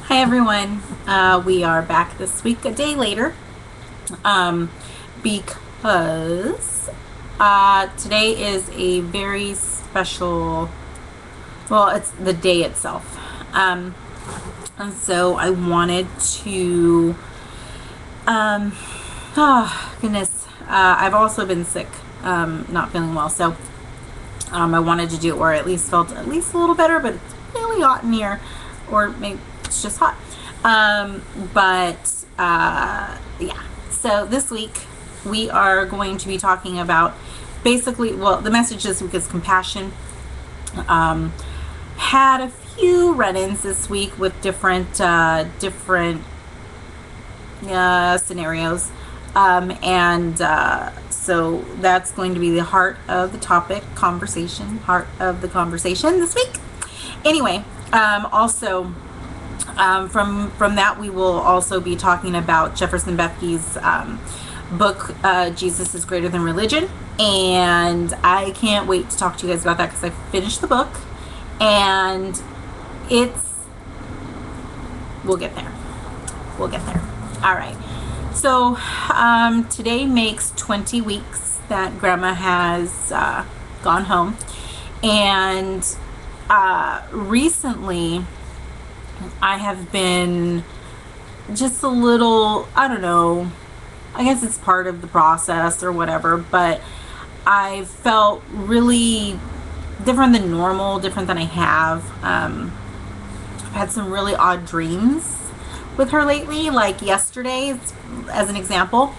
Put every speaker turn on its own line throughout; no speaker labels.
Hi everyone. We are back this week a day later because today is a very special, well, it's the day itself. And so I wanted to, oh goodness, I've also been sick, not feeling well. So I wanted to do it where I at least felt at least a little better, but it's really hot in here, or maybe it's just hot. Yeah. So this week we are going to be talking about basically, well, the message this week is compassion. Had a few run-ins this week with different scenarios, so that's going to be the heart of the topic conversation, heart of the conversation this week. Anyway, also from that we will also be talking about Jefferson Bethke's book, Jesus is Greater Than Religion, and I can't wait to talk to you guys about that because I finished the book and we'll get there. All right. So today makes 20 weeks that Grandma has gone home, and recently I have been just a little, I don't know, I guess it's part of the process or whatever, but I felt really different than normal, different than I have. I've had some really odd dreams with her lately, like yesterday, as an example.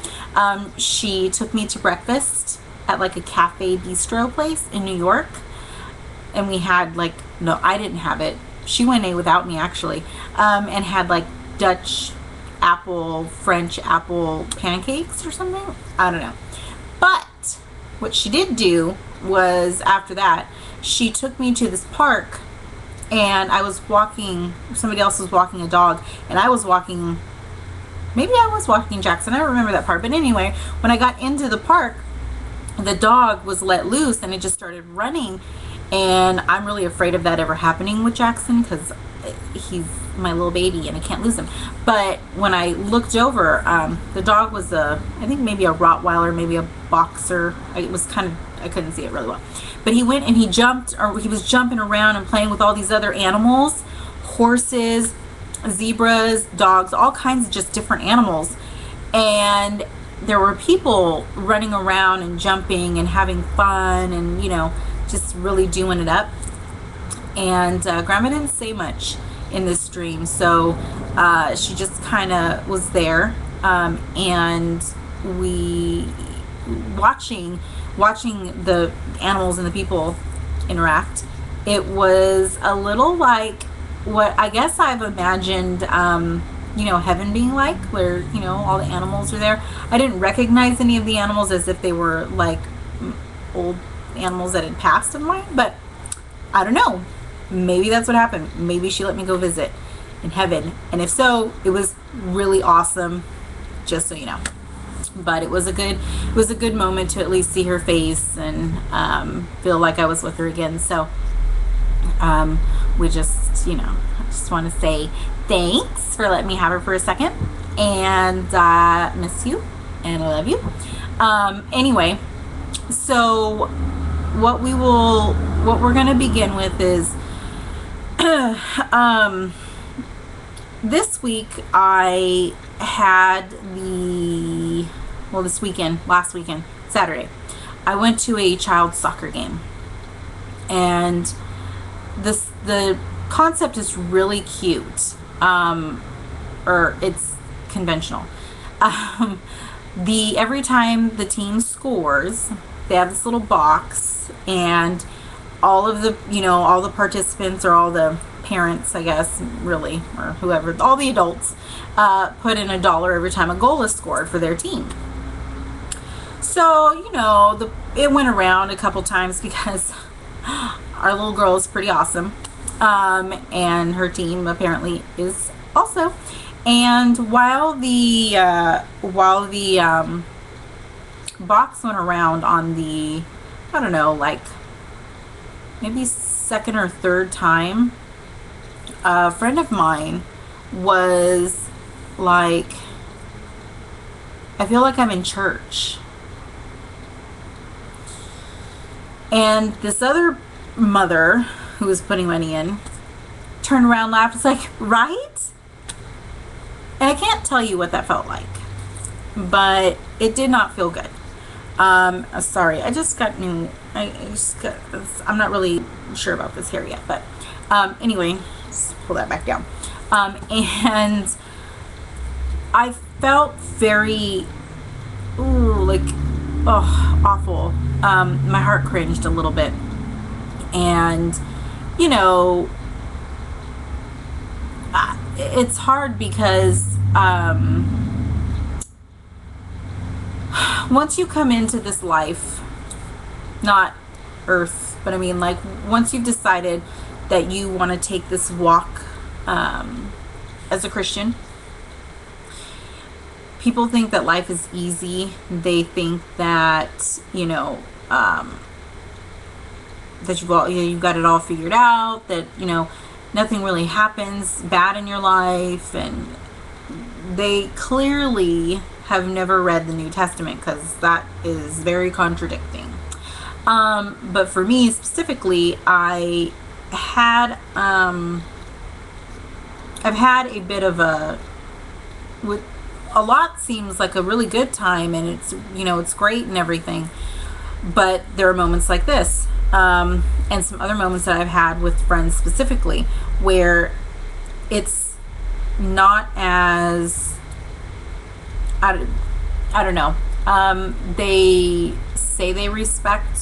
She took me to breakfast at like a cafe bistro place in New York, and we had like, no, I didn't have it. She went in without me actually, and had like Dutch apple, French apple pancakes or something. I don't know. But what she did do was, after that, she took me to this park, and I was walking, somebody else was walking a dog, and I was walking, maybe I was walking Jackson. I don't remember that part. But anyway, when I got into the park, the dog was let loose and it just started running. And I'm really afraid of that ever happening with Jackson because he's my little baby and I can't lose him. But when I looked over, the dog was I think maybe a Rottweiler, maybe a boxer. It was kind of, I couldn't see it really well. But he went and he jumped, or he was jumping around and playing with all these other animals, horses, zebras, dogs, all kinds of just different animals. And there were people running around and jumping and having fun and, just really doing it up. And Grandma didn't say much in this dream, so she just kind of was there, and we watching the animals and the people interact. It was a little like what I guess I've imagined heaven being like, where all the animals are there. I didn't recognize any of the animals as if they were like old animals that had passed in life, but I don't know, maybe that's what happened. Maybe she let me go visit in heaven, and if so, it was really awesome, just so you know. But it was a good moment to at least see her face and feel like I was with her again. So we just I just want to say thanks for letting me have her for a second, and miss you and I love you. Anyway, so what we're going to begin with is this week I had last weekend, Saturday, I went to a child's soccer game, and the concept is really cute, or it's conventional. Every time the team scores, they have this little box, and all of the participants, or all the parents, I guess, really, or whoever, all the adults, put in $1 every time a goal is scored for their team. So it went around a couple times because our little girl is pretty awesome, and her team apparently is also. And while the box went around on the, I don't know, like maybe second or third time, a friend of mine was like, I feel like I'm in church. And this other mother who was putting money in turned around, laughed. It's like, right? And I can't tell you what that felt like, but it did not feel good. Sorry, I just got new. I'm not really sure about this hair yet, but anyway, just pull that back down. And I felt very, awful. My heart cringed a little bit, and you know, it's hard because once you come into this life, not earth, but I mean, like, once you've decided that you want to take this walk as a Christian, people think that life is easy. They think that, that you've got it all figured out, that, nothing really happens bad in your life. And they clearly have never read the New Testament, because that is very contradicting. But for me specifically, I've had a bit of a lot seems like a really good time, and it's great and everything, but there are moments like this, and some other moments that I've had with friends specifically, where it's not as, I don't know, they say they respect,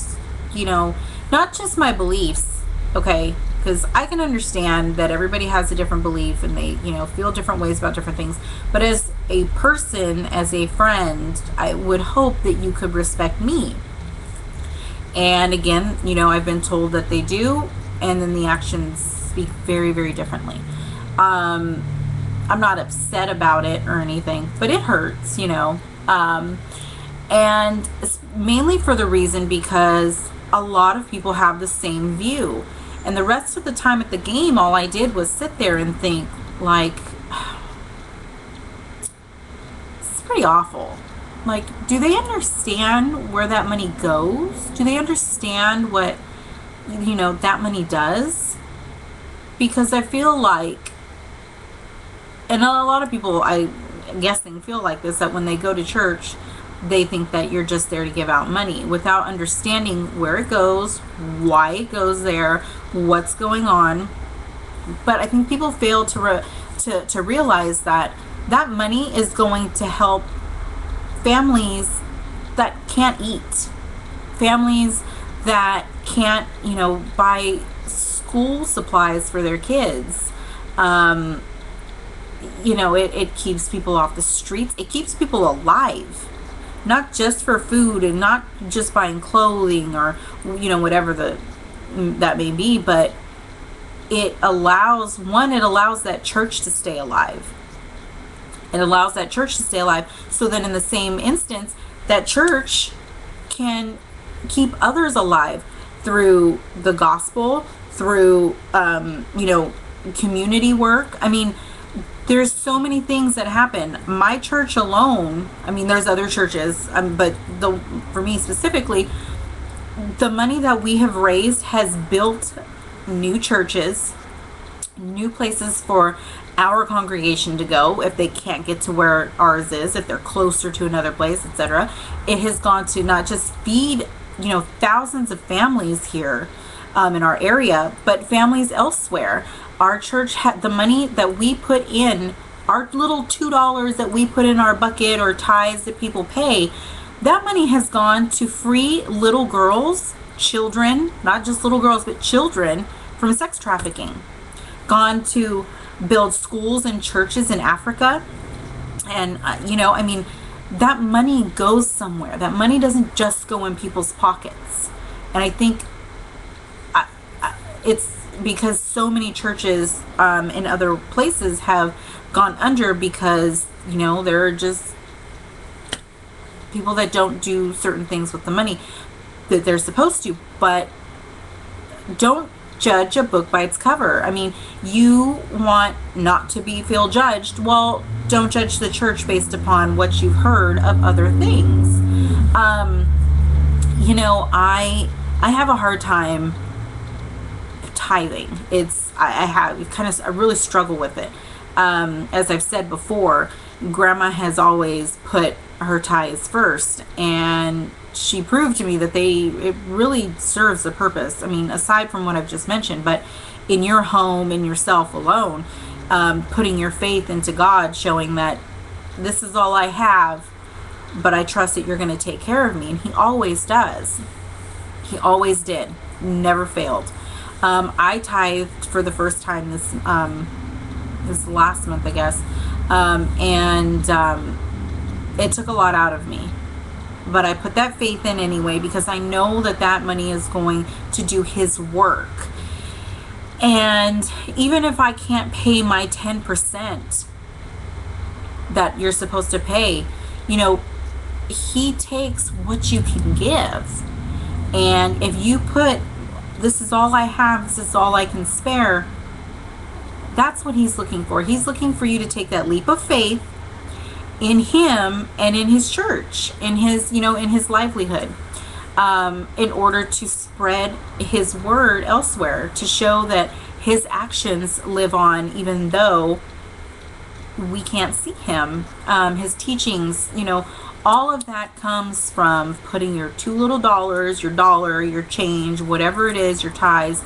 not just my beliefs, okay, because I can understand that everybody has a different belief and they, feel different ways about different things. But as a person, as a friend, I would hope that you could respect me. And again, I've been told that they do, and then the actions speak very, very differently. I'm not upset about it or anything, but it hurts, and it's mainly for the reason because a lot of people have the same view. And the rest of the time at the game, all I did was sit there and think, like, this is pretty awful. Like, do they understand where that money goes? Do they understand what, that money does? Because I feel like, and a lot of people, I'm guessing, feel like this, that when they go to church, they think that you're just there to give out money without understanding where it goes, why it goes there, what's going on. But I think people fail to realize that that money is going to help families that can't eat, families that can't, buy school supplies for their kids. It keeps people off the streets. It keeps people alive. Not just for food and not just buying clothing or, whatever that may be, but it allows that church to stay alive. It allows that church to stay alive. So then in the same instance, that church can keep others alive through the gospel, through, community work. I mean, there's so many things that happen. My church alone, I mean, there's other churches, but for me specifically, the money that we have raised has built new churches, new places for our congregation to go if they can't get to where ours is, if they're closer to another place, etc. It has gone to not just feed, thousands of families here in our area, but families elsewhere. Our church had the money that we put in, our little $2 that we put in our bucket or tithes that people pay, that money has gone to free little girls, children, not just little girls, but children from sex trafficking. Gone to build schools and churches in Africa. And, that money goes somewhere. That money doesn't just go in people's pockets. And I think it's because so many churches in other places have gone under because, there are just people that don't do certain things with the money that they're supposed to. But don't judge a book by its cover. I mean, you want not to feel judged. Well, don't judge the church based upon what you've heard of other things. I have a hard time tithing. I really struggle with it. As I've said before, Grandma has always put her tithes first, and she proved to me that it really serves a purpose. I mean, aside from what I've just mentioned, but in your home, in yourself alone, putting your faith into God, showing that this is all I have, but I trust that you're going to take care of me. And He always does. He always did. Never failed. I tithed for the first time this last month, I guess. It took a lot out of me. But I put that faith in anyway, because I know that money is going to do His work. And even if I can't pay my 10% that you're supposed to pay, He takes what you can give. And if you put, this is all I have, this is all I can spare, that's what He's looking for. He's looking for you to take that leap of faith in Him and in His church, in His livelihood, in order to spread His word elsewhere, to show that His actions live on, even though we can't see Him. His teachings, all of that comes from putting your $2 little, your dollar, your change, whatever it is, your tithes,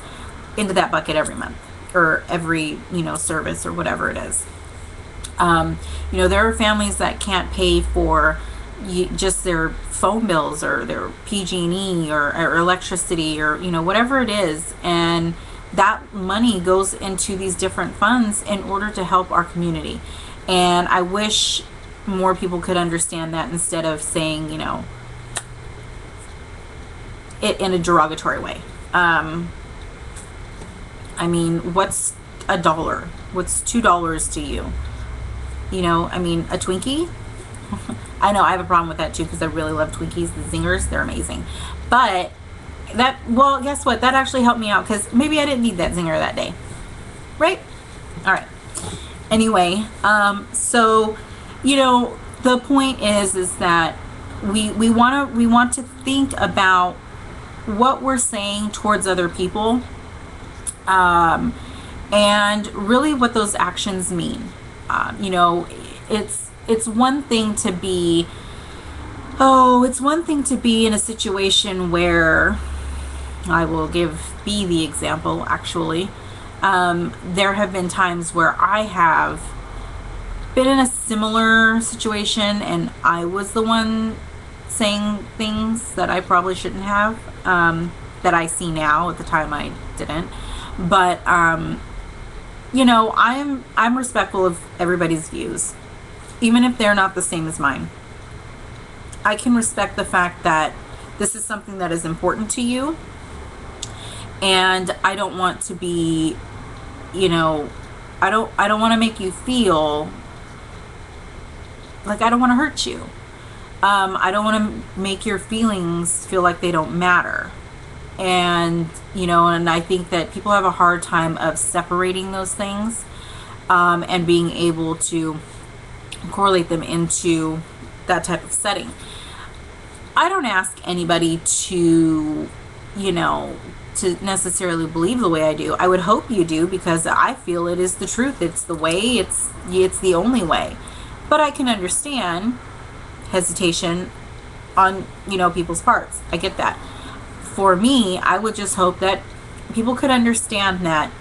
into that bucket every month, or every, service, or whatever it is. There are families that can't pay for just their phone bills, or their PG&E, or electricity, or, whatever it is. And that money goes into these different funds in order to help our community. And I wish more people could understand that, instead of saying, it in a derogatory way. I mean, what's $1? What's $2 to you? A Twinkie? I know I have a problem with that too, because I really love Twinkies, the Zingers, they're amazing. But guess what? That actually helped me out, because maybe I didn't need that Zinger that day. Right? All right. Anyway, so, the point is that we want to think about what we're saying towards other people, and really what those actions mean. It's one thing to be in a situation where, I will be the example, actually. There have been times where I have been in a similar situation, and I was the one saying things that I probably shouldn't have, that I see now. At the time I didn't. But I'm respectful of everybody's views, even if they're not the same as mine. I can respect the fact that this is something that is important to you, and I don't want to be, I don't want to make you feel like I don't want to hurt you. I don't want to make your feelings feel like they don't matter. And, and I think that people have a hard time of separating those things, and being able to correlate them into that type of setting. I don't ask anybody to, to necessarily believe the way I do. I would hope you do, because I feel it is the truth. It's the way, it's the only way. But I can understand hesitation on, people's parts. I get that. For me, I would just hope that people could understand that,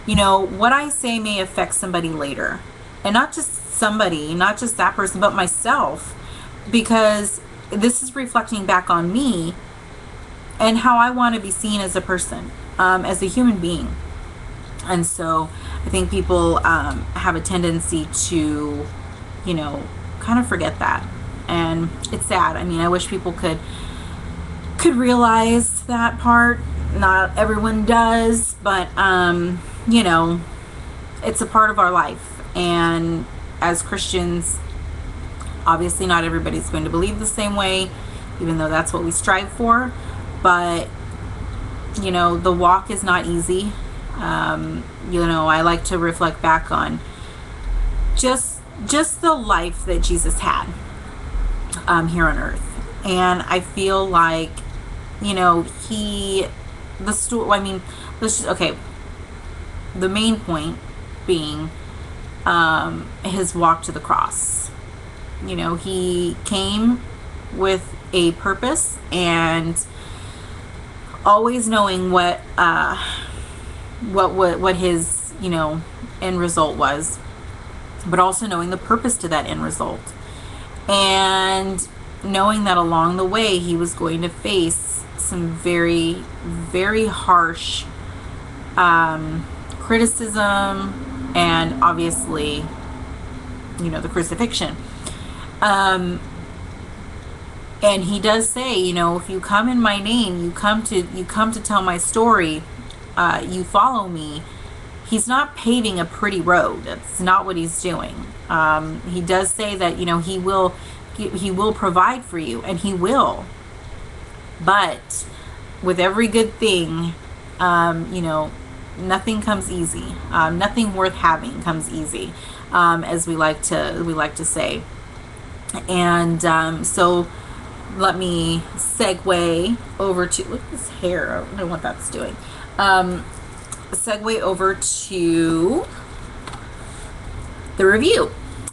what I say may affect somebody later. And not just somebody, not just that person, but myself. Because this is reflecting back on me and how I want to be seen as a person, as a human being. And so I think people have a tendency to, kind of forget that. And it's sad. I mean, I wish people could realize that part. Not everyone does, but it's a part of our life. And as Christians, obviously not everybody's going to believe the same way, even though that's what we strive for. But The walk is not easy. I like to reflect back on just the life that Jesus had here on earth. And I feel like, the story, okay, the main point being his walk to the cross. He came with a purpose, and always knowing what his end result was, but also knowing the purpose to that end result, and knowing that along the way he was going to face some very, very harsh criticism, and obviously the crucifixion. And he does say, if you come in my name, you come to tell my story, you follow me. He's not paving a pretty road. That's not what he's doing. He does say that, he will provide for you, and he will. But with every good thing, nothing comes easy. Nothing worth having comes easy, as we like to say. And so let me segue over to, look at this hair, I don't know what that's doing. Segue over to the review.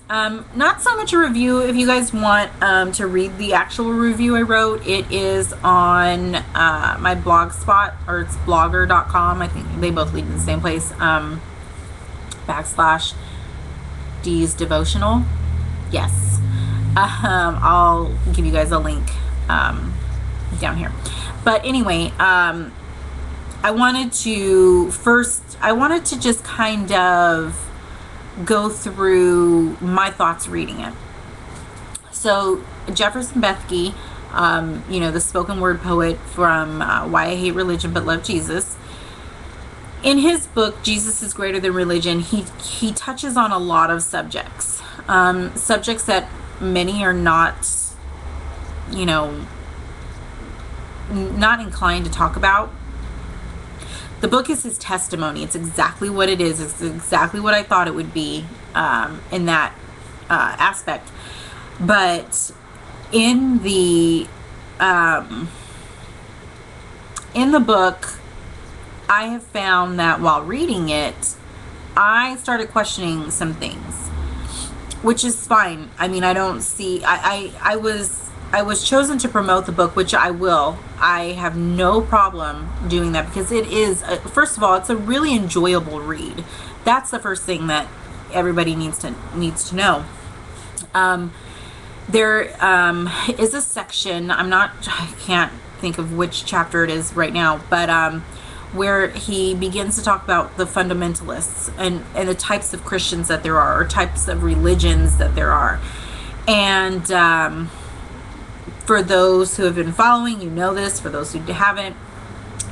Not so much a review. If you guys want to read the actual review I wrote, it is on my blog spot, or it's blogger.com. I think they both lead to the same place. /D's Devotional. Yes. I'll give you guys a link down here. But anyway, I wanted to just kind of go through my thoughts reading it. So Jefferson Bethke, the spoken word poet from Why I Hate Religion But Love Jesus, in his book Jesus is Greater Than Religion, he touches on a lot of subjects that many are not inclined to talk about. The book is his testimony. It's exactly what it is. It's exactly what I thought it would be in that aspect. But in the book, I have found that while reading it, I started questioning some things, which is fine. I mean, I don't see, I was chosen to promote the book, which I will. I have no problem doing that, because it is, first of all, it's a really enjoyable read. That's the first thing that everybody needs to know. There is a section, I can't think of which chapter it is right now, but where he begins to talk about the fundamentalists and the types of Christians that there are, or types of religions that there are. And for those who have been following, you know this. For those who haven't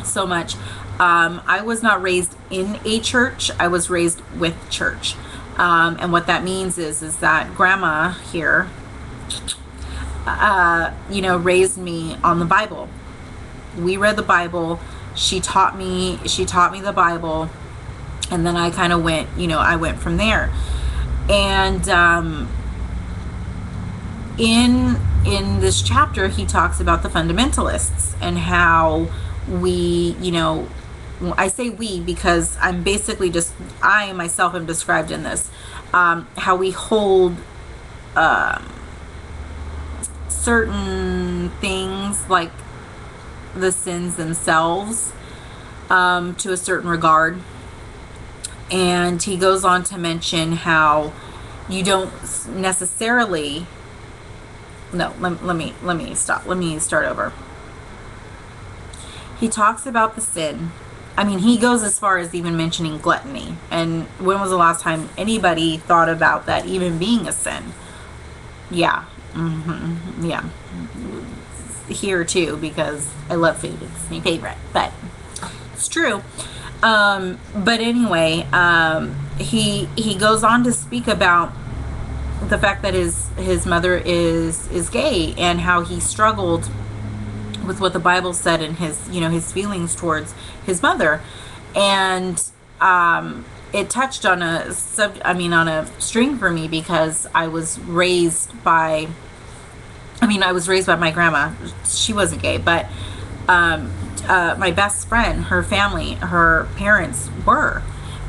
so much, I was not raised in a church. I was raised with church. And what that means is that grandma here, raised me on the Bible. We read the Bible. She taught me the Bible, and then I kind of went, I went from there. And in this chapter, he talks about the fundamentalists and how we, I say we because I'm basically I myself am described in this, how we hold certain things like the sins themselves to a certain regard. And he goes on to mention how you don't necessarily, let me start over. He talks about the sin. I mean, he goes as far as even mentioning gluttony. And when was the last time anybody thought about that even being a sin? Yeah. Yeah. Here too, because I love food. It's my favorite, but it's true. But anyway, he goes on to speak about the fact that his mother is gay, and how he struggled with what the Bible said and his, his feelings towards his mother. And it touched on on a string for me, because I was raised by my grandma. She wasn't gay, but my best friend, her family, her parents were,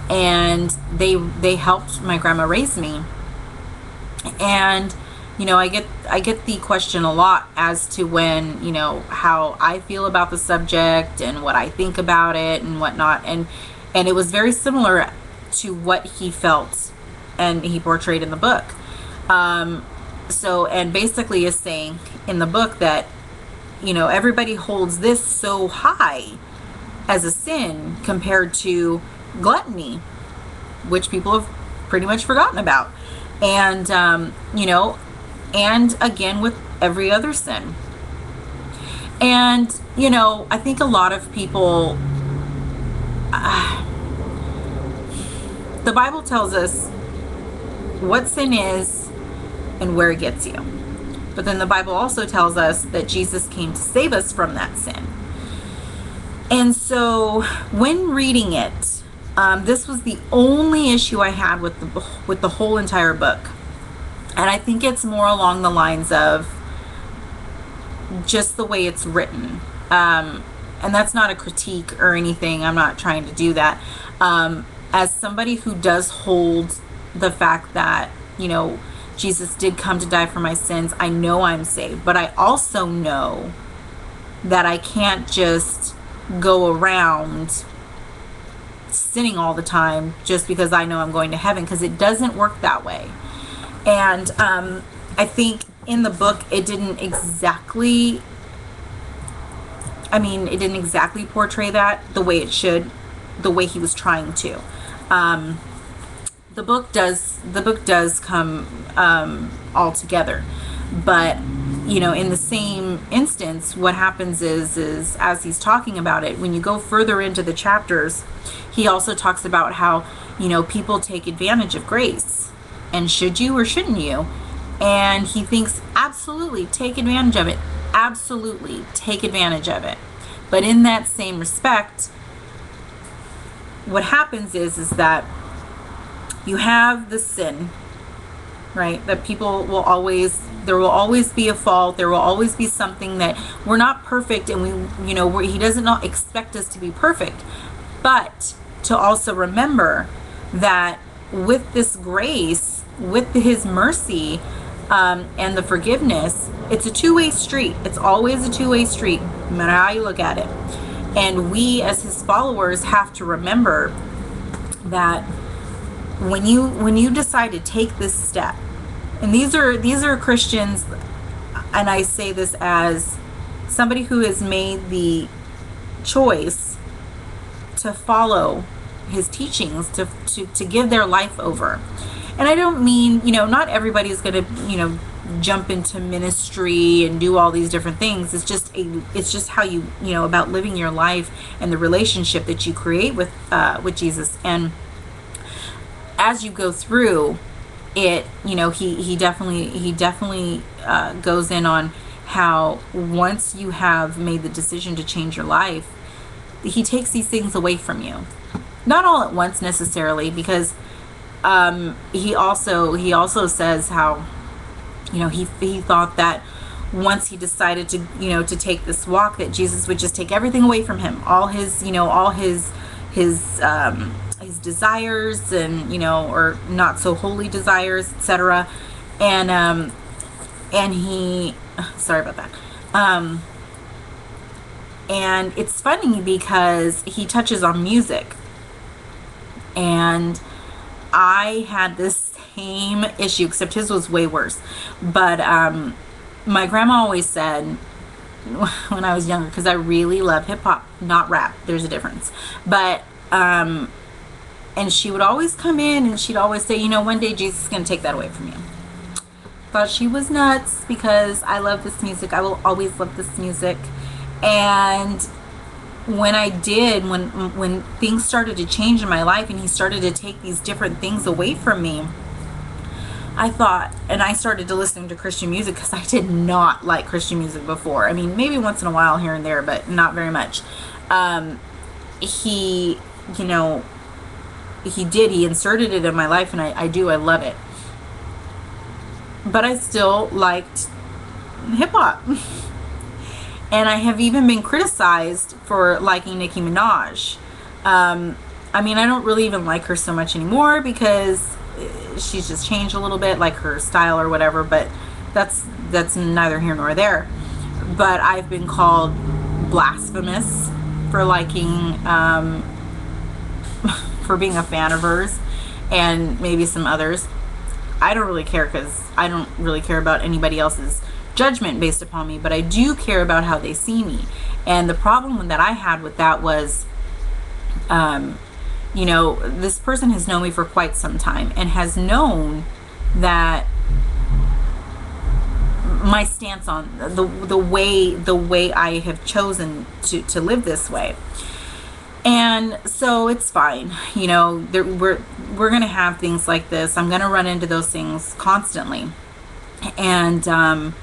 and they helped my grandma raise me. And I get the question a lot as to when, how I feel about the subject and what I think about it and whatnot. And it was very similar to what he felt and he portrayed in the book. And basically is saying in the book that, everybody holds this so high as a sin compared to gluttony, which people have pretty much forgotten about. And, and again with every other sin. And, I think a lot of people, the Bible tells us what sin is and where it gets you. But then the Bible also tells us that Jesus came to save us from that sin. And so when reading it, this was the only issue I had with the whole entire book. And I think it's more along the lines of just the way it's written. And that's not a critique or anything. I'm not trying to do that. As somebody who does hold the fact that, Jesus did come to die for my sins, I know I'm saved. But I also know that I can't just go around sinning all the time just because I know I'm going to heaven, because it doesn't work that way. And I think in the book it didn't exactly portray that the way it should, the way he was trying to. The book does come all together, but in the same instance, what happens is as he's talking about it, when you go further into the chapters, he also talks about how people take advantage of grace, and should you or shouldn't you? And he thinks absolutely take advantage of it, absolutely take advantage of it. But in that same respect, what happens is that you have the sin, right? That people will always, there will always be a fault. There will always be something that we're not perfect, and he doesn't not expect us to be perfect. But to also remember that with this grace, with his mercy, and the forgiveness, it's a two-way street. It's always a two-way street, no matter how you look at it. And we as his followers have to remember that when you decide to take this step, and these are Christians, and I say this as somebody who has made the choice to follow his teachings, to give their life over. And I don't mean, not everybody's going to, jump into ministry and do all these different things. It's just how you, about living your life and the relationship that you create with Jesus. And as you go through it, he definitely goes in on how once you have made the decision to change your life, he takes these things away from you. Not all at once necessarily, because he also says how he thought that once he decided to take this walk, that Jesus would just take everything away from him, all his desires and or not so holy desires, etc. And he, sorry about that. And it's funny because he touches on music, and I had this same issue, except his was way worse. But my grandma always said when I was younger, because I really love hip hop, not rap, there's a difference, but and she would always come in and she'd always say, one day Jesus is going to take that away from you. Thought she was nuts, because I love this music. I will always love this music. And when I did, when things started to change in my life and he started to take these different things away from me, I thought, and I started to listen to Christian music because I did not like Christian music before. I mean, maybe once in a while here and there, but not very much. He, you know, he inserted it in my life, and I love it. But I still liked hip hop. And I have even been criticized for liking Nicki Minaj. I mean, I don't really even like her so much anymore because she's just changed a little bit, like her style or whatever, but that's neither here nor there. But I've been called blasphemous for liking, for being a fan of hers, and maybe some others. I don't really care because I don't really care about anybody else's judgment based upon me, but I do care about how they see me. And the problem that I had with that was, this person has known me for quite some time and has known that my stance on the way I have chosen to live this way. And so it's fine, we're gonna have things like this. I'm gonna run into those things constantly. And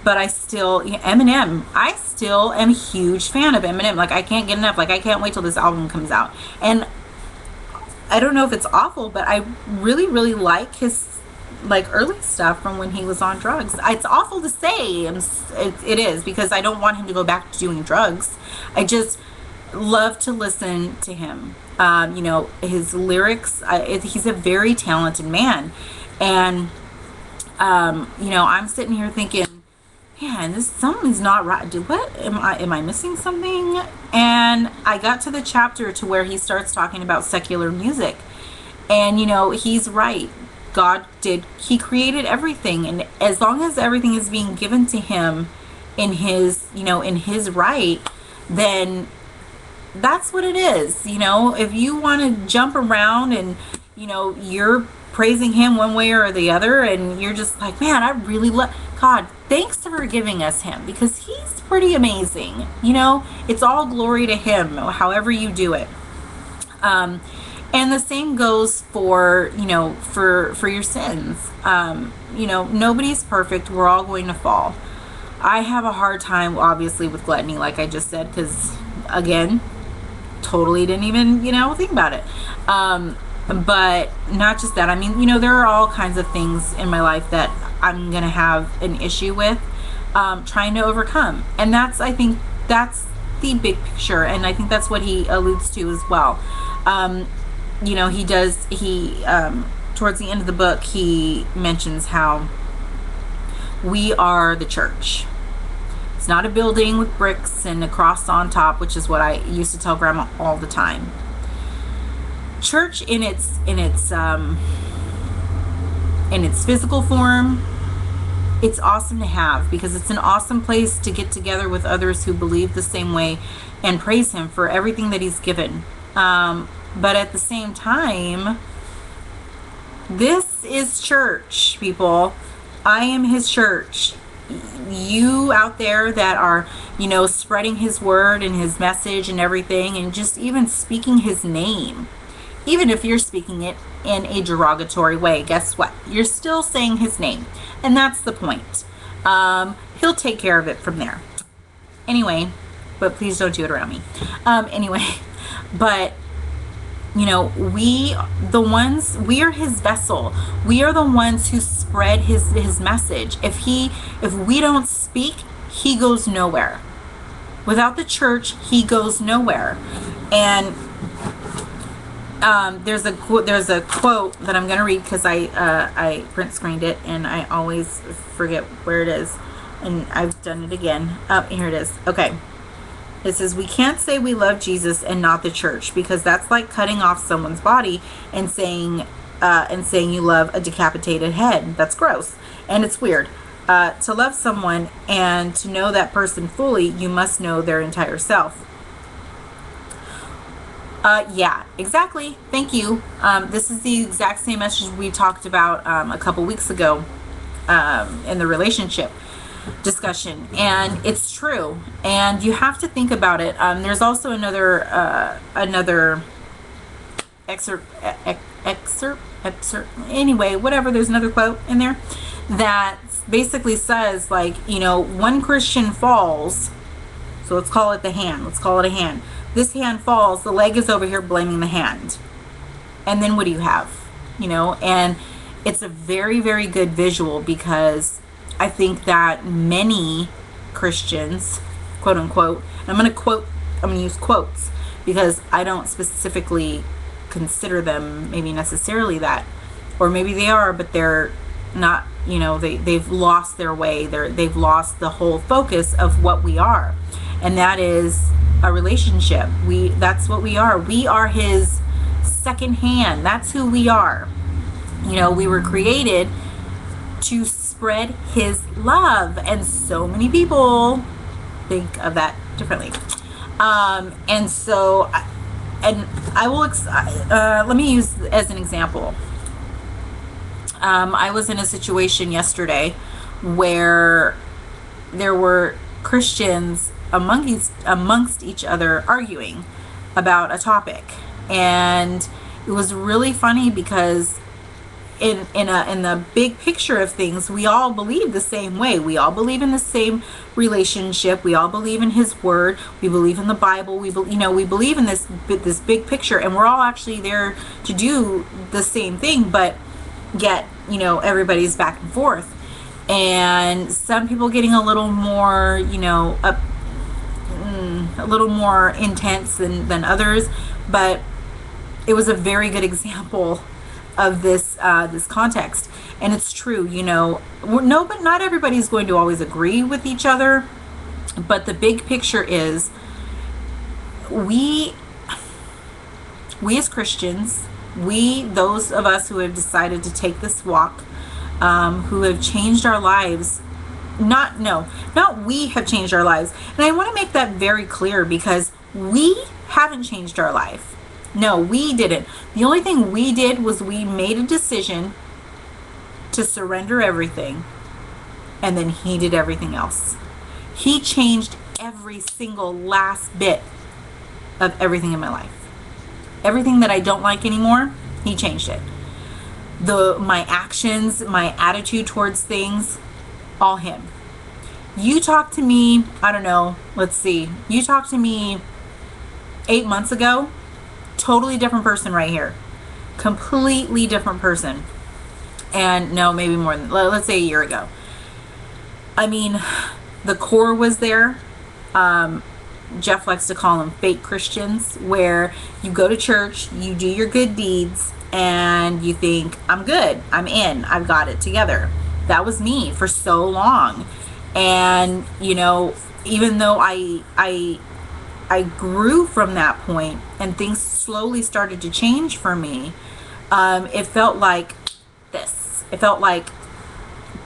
but I still, Eminem, I still am a huge fan of Eminem. Like, I can't get enough. Like, I can't wait till this album comes out. And I don't know if it's awful, but I really, really like his, like, early stuff from when he was on drugs. It's awful to say, it is, because I don't want him to go back to doing drugs. I just love to listen to him. His lyrics, he's a very talented man. And, I'm sitting here thinking, man, something's not right. What am I missing something? And I got to the chapter to where he starts talking about secular music, and he's right. He created everything, and as long as everything is being given to him in his right, then that's what it is. If you want to jump around and you're praising him one way or the other, and you're just like, man, I really love God, thanks for giving us him, because he's pretty amazing. It's all glory to him, however you do it. And the same goes for for your sins. Nobody's perfect. We're all going to fall. I have a hard time, obviously, with gluttony, like I just said, because again, totally didn't even think about it. But not just that. I mean, there are all kinds of things in my life that I'm going to have an issue with trying to overcome. And I think that's the big picture. And I think that's what he alludes to as well. Towards the end of the book, he mentions how we are the church. It's not a building with bricks and a cross on top, which is what I used to tell Grandma all the time. Church in its physical form, it's awesome to have, because it's an awesome place to get together with others who believe the same way and praise him for everything that he's given. But at the same time, this is church, people. I am his church. You out there that are, spreading his word and his message and everything, and just even speaking his name, even if you're speaking it in a derogatory way, guess what? You're still saying his name. And that's the point. He'll take care of it from there. Anyway, but please don't do it around me. Anyway, but we are his vessel. We are the ones who spread his message. If we don't speak, he goes nowhere. Without the church, he goes nowhere. And there's a quote that I'm going to read, because I print screened it and I always forget where it is, and I've done it again. Here it is. Okay. It says, we can't say we love Jesus and not the church, because that's like cutting off someone's body and saying you love a decapitated head. That's gross. And it's weird. To love someone and to know that person fully, you must know their entire self. Yeah, exactly. Thank you. This is the exact same message we talked about a couple weeks ago in the relationship discussion, and it's true, and you have to think about it. There's also another anyway, whatever, there's another quote in there that basically says, like, one Christian falls, so let's call it the hand, let's call it a hand. This hand falls, the leg is over here blaming the hand, and then what do you have? And it's a very, very good visual, because I think that many Christians, quote unquote, and I'm going to use quotes because I don't specifically consider them maybe necessarily that, or maybe they are, but they're not, they've lost their way. They've lost the whole focus of what we are. And that is a relationship. That's what we are. We are his second hand. That's who we are. We were created to spread his love, and so many people think of that differently. And so, and I will, let me use as an example. I was in a situation yesterday where there were Christians amongst each other arguing about a topic, and it was really funny because in the big picture of things, we all believe the same way. We all believe in the same relationship. We all believe in his word. We believe in the Bible. We believe in this big picture, and we're all actually there to do the same thing, but yet, everybody's back and forth. And some people getting a little more, a little more intense than others, but it was a very good example of this context. And it's true, but not everybody's going to always agree with each other, but the big picture is we as Christians, those of us who have decided to take this walk, who have changed our lives, not we have changed our lives. And I want to make that very clear, because we haven't changed our life. No, we didn't. The only thing we did was we made a decision to surrender everything, and then he did everything else. He changed every single last bit of everything in my life. Everything that I don't like anymore, he changed it. My actions, my attitude towards things, all him. You talked to me, I don't know, let's see. You talked to me 8 months ago, totally different person right here. Completely different person. And no, maybe more than, let's say a year ago. I mean, the core was there. Jeff likes to call them fake Christians, where you go to church, you do your good deeds, and you think, I'm good, I'm in, I've got it together. That was me for so long. And even though I grew from that point and things slowly started to change for me, it felt like this. It felt like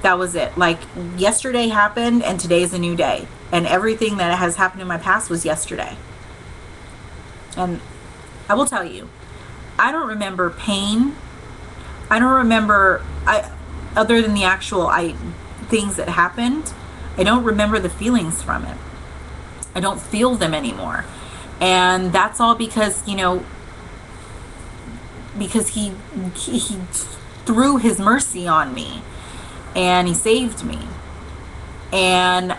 that was it. Like yesterday happened and today's a new day. And everything that has happened in my past was yesterday. And I will tell you, I don't remember pain. I don't remember, other than the actual things that happened, I don't remember the feelings from it. I don't feel them anymore. And that's all because, because he threw his mercy on me and he saved me. And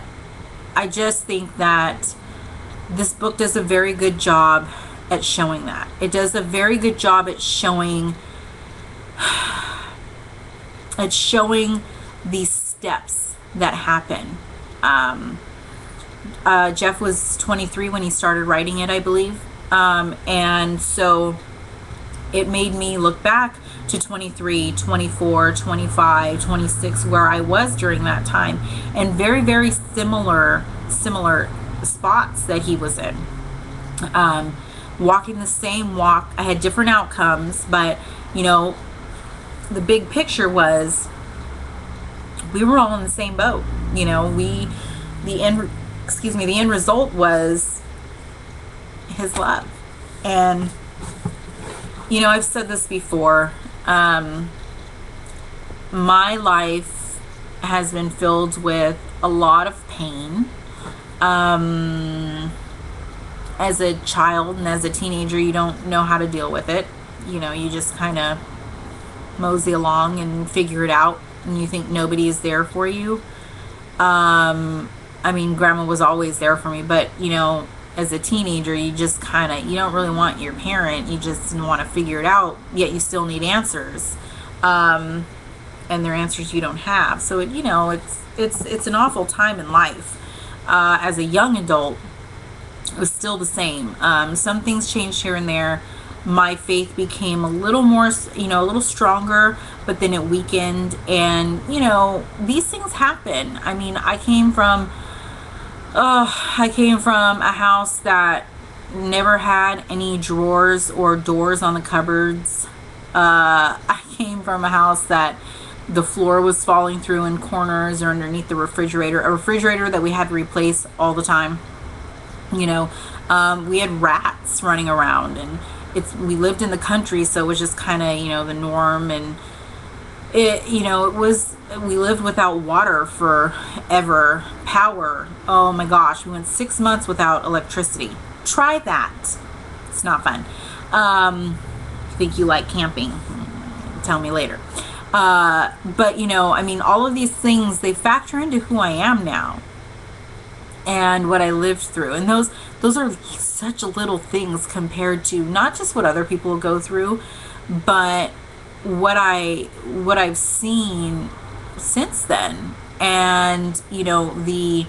I just think that this book does a very good job at showing that. It does a very good job at showing these steps that happen. Jeff was 23 when he started writing it, I believe. And so it made me look back to 23, 24, 25, 26, where I was during that time, and very, very similar spots that he was in. Walking the same walk. I had different outcomes, but the big picture was we were all in the same boat. The end result was his love. And I've said this before. My life has been filled with a lot of pain. As a child and as a teenager, you don't know how to deal with it. you just kind of mosey along and figure it out, and you think nobody is there for you. I mean, grandma was always there for me, but as a teenager, you just kind of, you don't really want your parent, you just want to figure it out, yet you still need answers. And they're answers you don't have. So it's an awful time in life. As a young adult, it was still the same. Some things changed here and there. My faith became a little more, a little stronger, but then it weakened. And, these things happen. I mean, I came from a house that never had any drawers or doors on the cupboards. I came from a house that the floor was falling through in corners or underneath the refrigerator, a refrigerator that we had to replace all the time. We had rats running around, and we lived in the country, so it was just kind of, the norm. And we lived without water forever. Power, oh my gosh, we went 6 months without electricity. Try that. It's not fun. Think you like camping? Tell me later. But I mean, all of these things, they factor into who I am now and what I lived through. And those are such little things compared to not just what other people go through, but what I've seen since then. And the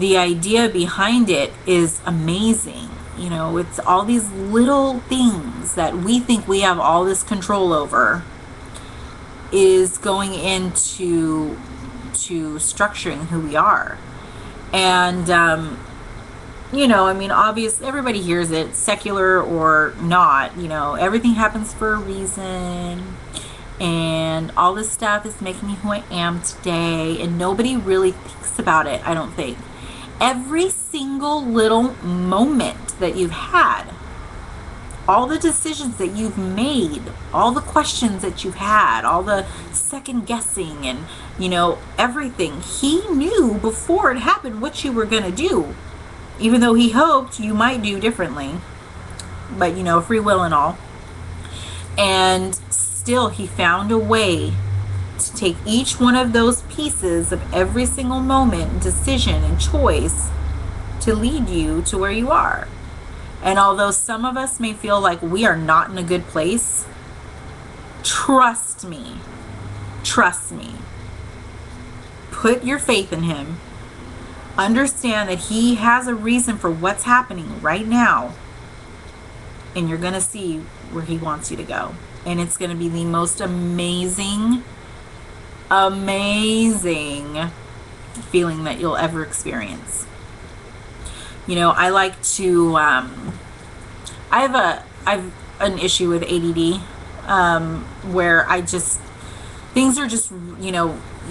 idea behind it is amazing. It's all these little things that we think we have all this control over is going into structuring who we are. And I mean, obviously everybody hears it, secular or not, everything happens for a reason, and all this stuff is making me who I am today, and nobody really thinks about it, I don't think. Every single little moment that you've had, all the decisions that you've made, all the questions that you've had, all the second guessing, and everything, he knew before it happened what you were going to do, even though he hoped you might do differently. But free will and all. And still he found a way to take each one of those pieces of every single moment, decision, and choice to lead you to where you are. And although some of us may feel like we are not in a good place, trust me, put your faith in him. Understand that he has a reason for what's happening right now, and you're going to see where he wants you to go. And it's going to be the most amazing feeling that you'll ever experience. I like to, I have an issue with ADD, where things are just,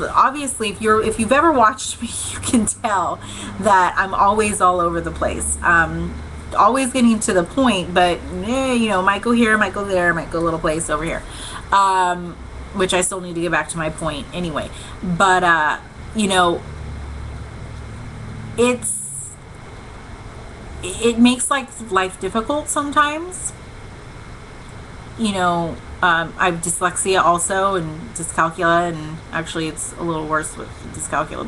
obviously if you've ever watched me, you can tell that I'm always all over the place. Always getting to the point, but might go here, might go there, might go a little place over here. Which I still need to get back to my point anyway. But it makes life difficult sometimes. I have dyslexia also, and dyscalculia, and actually it's a little worse with dyscalculia,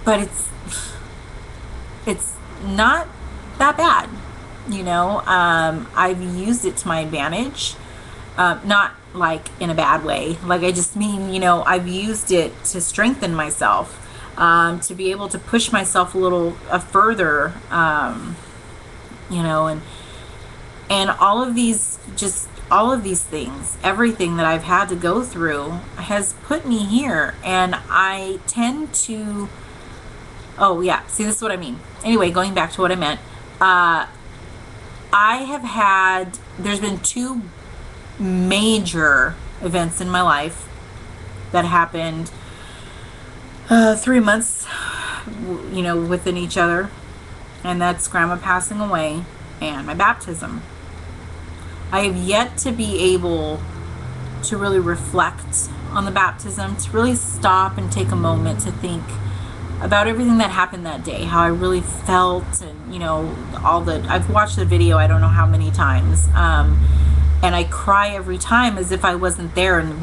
but it's not that bad. I've used it to my advantage, not in a bad way. I just mean, I've used it to strengthen myself, to be able to push myself a little further, and all of these things, everything that I've had to go through has put me here. And I tend to, see, this is what I mean. Anyway, going back to what I meant, there's been two major events in my life that happened 3 months, within each other, and that's grandma passing away and my baptism. I have yet to be able to really reflect on the baptism, to really stop and take a moment to think, about everything that happened that day, how I really felt, and I've watched the video I don't know how many times, and I cry every time as if I wasn't there and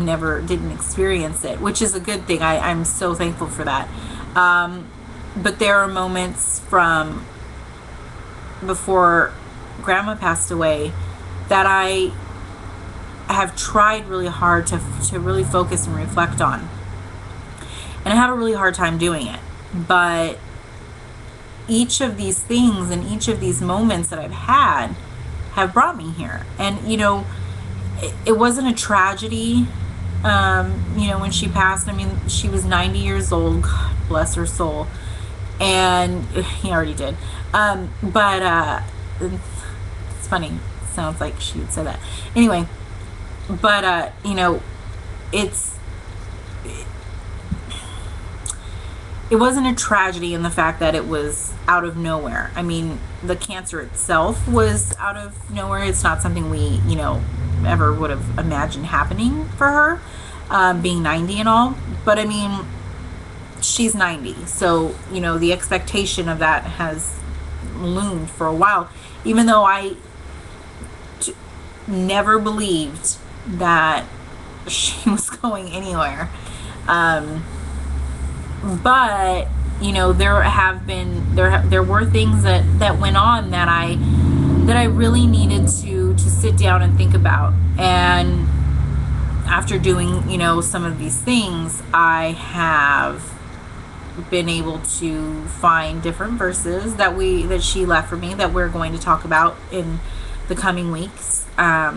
didn't experience it, which is a good thing. I'm so thankful for that. But there are moments from before Grandma passed away that I have tried really hard to really focus and reflect on. And I have a really hard time doing it. But each of these things and each of these moments that I've had have brought me here. And, it wasn't a tragedy, when she passed. I mean, she was 90 years old. God bless her soul. And he already did. But it's funny. It sounds like she would say that. Anyway, but, it wasn't a tragedy in the fact that it was out of nowhere. I mean, the cancer itself was out of nowhere. It's not something we, ever would have imagined happening for her, being 90 and all. But I mean, she's 90. So, the expectation of that has loomed for a while, even though I never believed that she was going anywhere. But there were things that went on that I really needed to sit down and think about. And after doing some of these things, I have been able to find different verses that she left for me that we're going to talk about in the coming weeks. I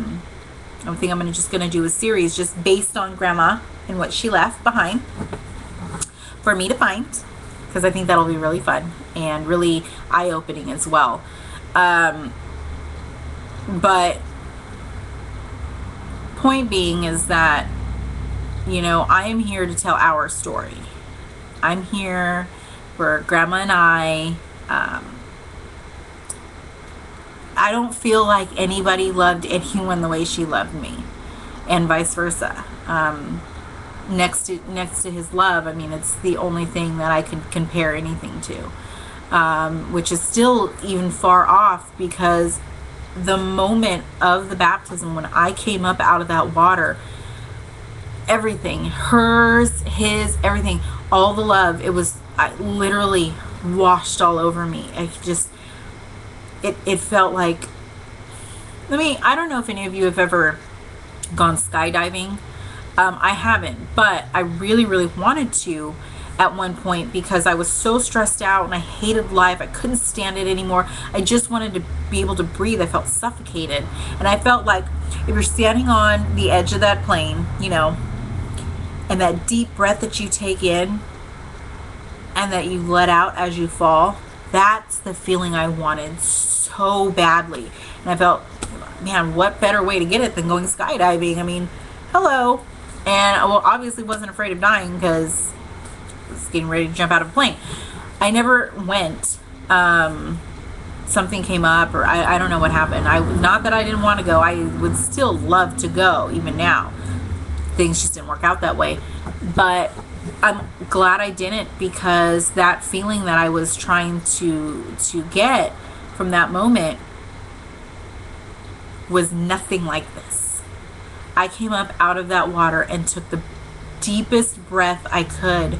think I'm just going to do a series just based on Grandma and what she left behind for me to find, because I think that'll be really fun and really eye-opening as well. But point being is that, I am here to tell our story. I'm here for Grandma and I don't feel like anybody loved anyone the way she loved me, and vice versa. Next to his love, I mean, it's the only thing that I can compare anything to, which is still even far off, because the moment of the baptism, when I came up out of that water, everything, hers, his, everything, all the love, I literally washed all over me. It felt like, I don't know if any of you have ever gone skydiving. I haven't, but I really, really wanted to at one point, because I was so stressed out and I hated life. I couldn't stand it anymore. I just wanted to be able to breathe. I felt suffocated. And I felt like if you're standing on the edge of that plane, and that deep breath that you take in and that you let out as you fall, that's the feeling I wanted so badly. And I felt, man, what better way to get it than going skydiving? I mean, hello. And obviously wasn't afraid of dying, because I was getting ready to jump out of a plane. I never went. Something came up, or I don't know what happened. Not that I didn't want to go. I would still love to go, even now. Things just didn't work out that way. But I'm glad I didn't, because that feeling that I was trying to get from that moment was nothing like this. I came up out of that water and took the deepest breath I could,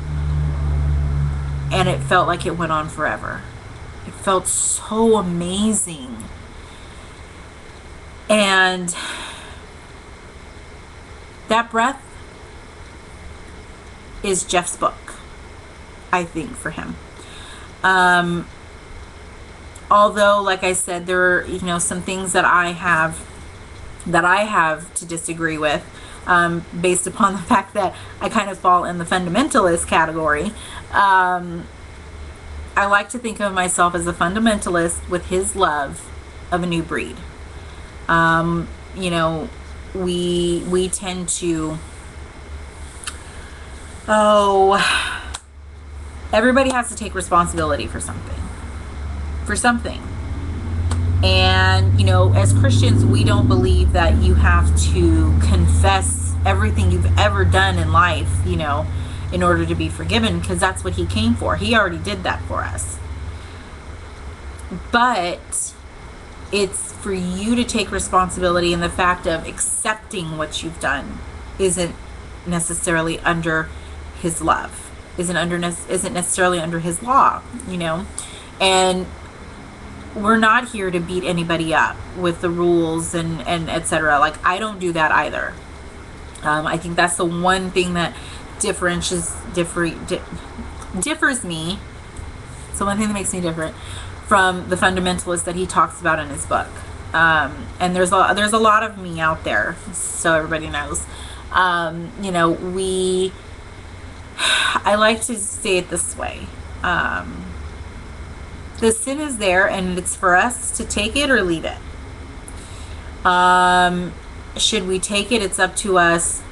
and it felt like it went on forever. It felt so amazing. And that breath is Jeff's book, I think, for him. Although, like I said, there are, some things that I have to disagree with, based upon the fact that I kind of fall in the fundamentalist category. I like to think of myself as a fundamentalist with his love of a new breed. We tend to, everybody has to take responsibility for something. And, as Christians, we don't believe that you have to confess everything you've ever done in life, in order to be forgiven, because that's what he came for. He already did that for us. But it's for you to take responsibility, and the fact of accepting what you've done isn't necessarily under his love, isn't necessarily under his law, and we're not here to beat anybody up with the rules and etc. Like, I don't do that either. I think that's the one thing that differs me. So one thing that makes me different from the fundamentalist that he talks about in his book. And there's a lot of me out there, so everybody knows. I like to say it this way. The sin is there, and it's for us to take it or leave it. Should we take it? It's up to us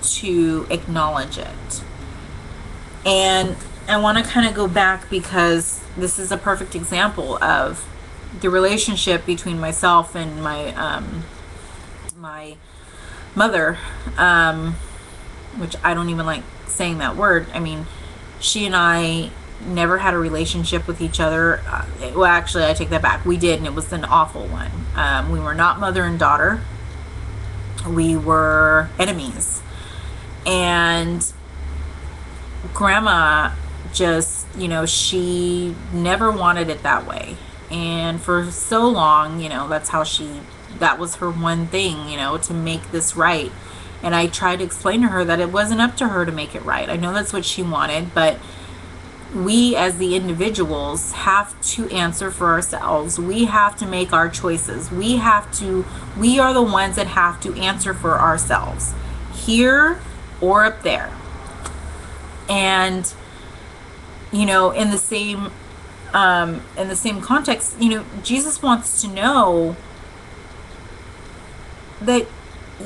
to acknowledge it. And I want to kind of go back, because this is a perfect example of the relationship between myself and my my mother, which I don't even like saying that word. I mean, she and I never had a relationship with each other. Well, actually, I take that back. We did, and it was an awful one. We were not mother and daughter. We were enemies. And Grandma just, she never wanted it that way. And for so long, that was her one thing, to make this right. And I tried to explain to her that it wasn't up to her to make it right. I know that's what she wanted, but we as the individuals have to answer for ourselves. We have to make our choices. We are the ones that have to answer for ourselves, here or up there. And in the same context, Jesus wants to know that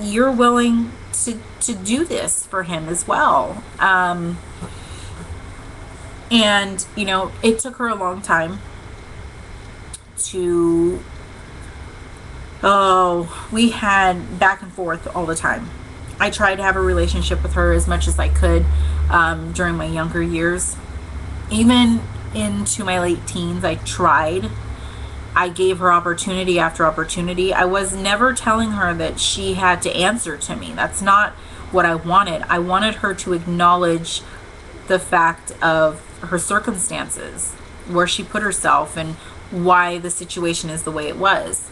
you're willing to do this for him as well. And, it took her a long time we had back and forth all the time. I tried to have a relationship with her as much as I could during my younger years. Even into my late teens, I tried. I gave her opportunity after opportunity. I was never telling her that she had to answer to me. That's not what I wanted. I wanted her to acknowledge the fact of her circumstances, where she put herself, and why the situation is the way it was.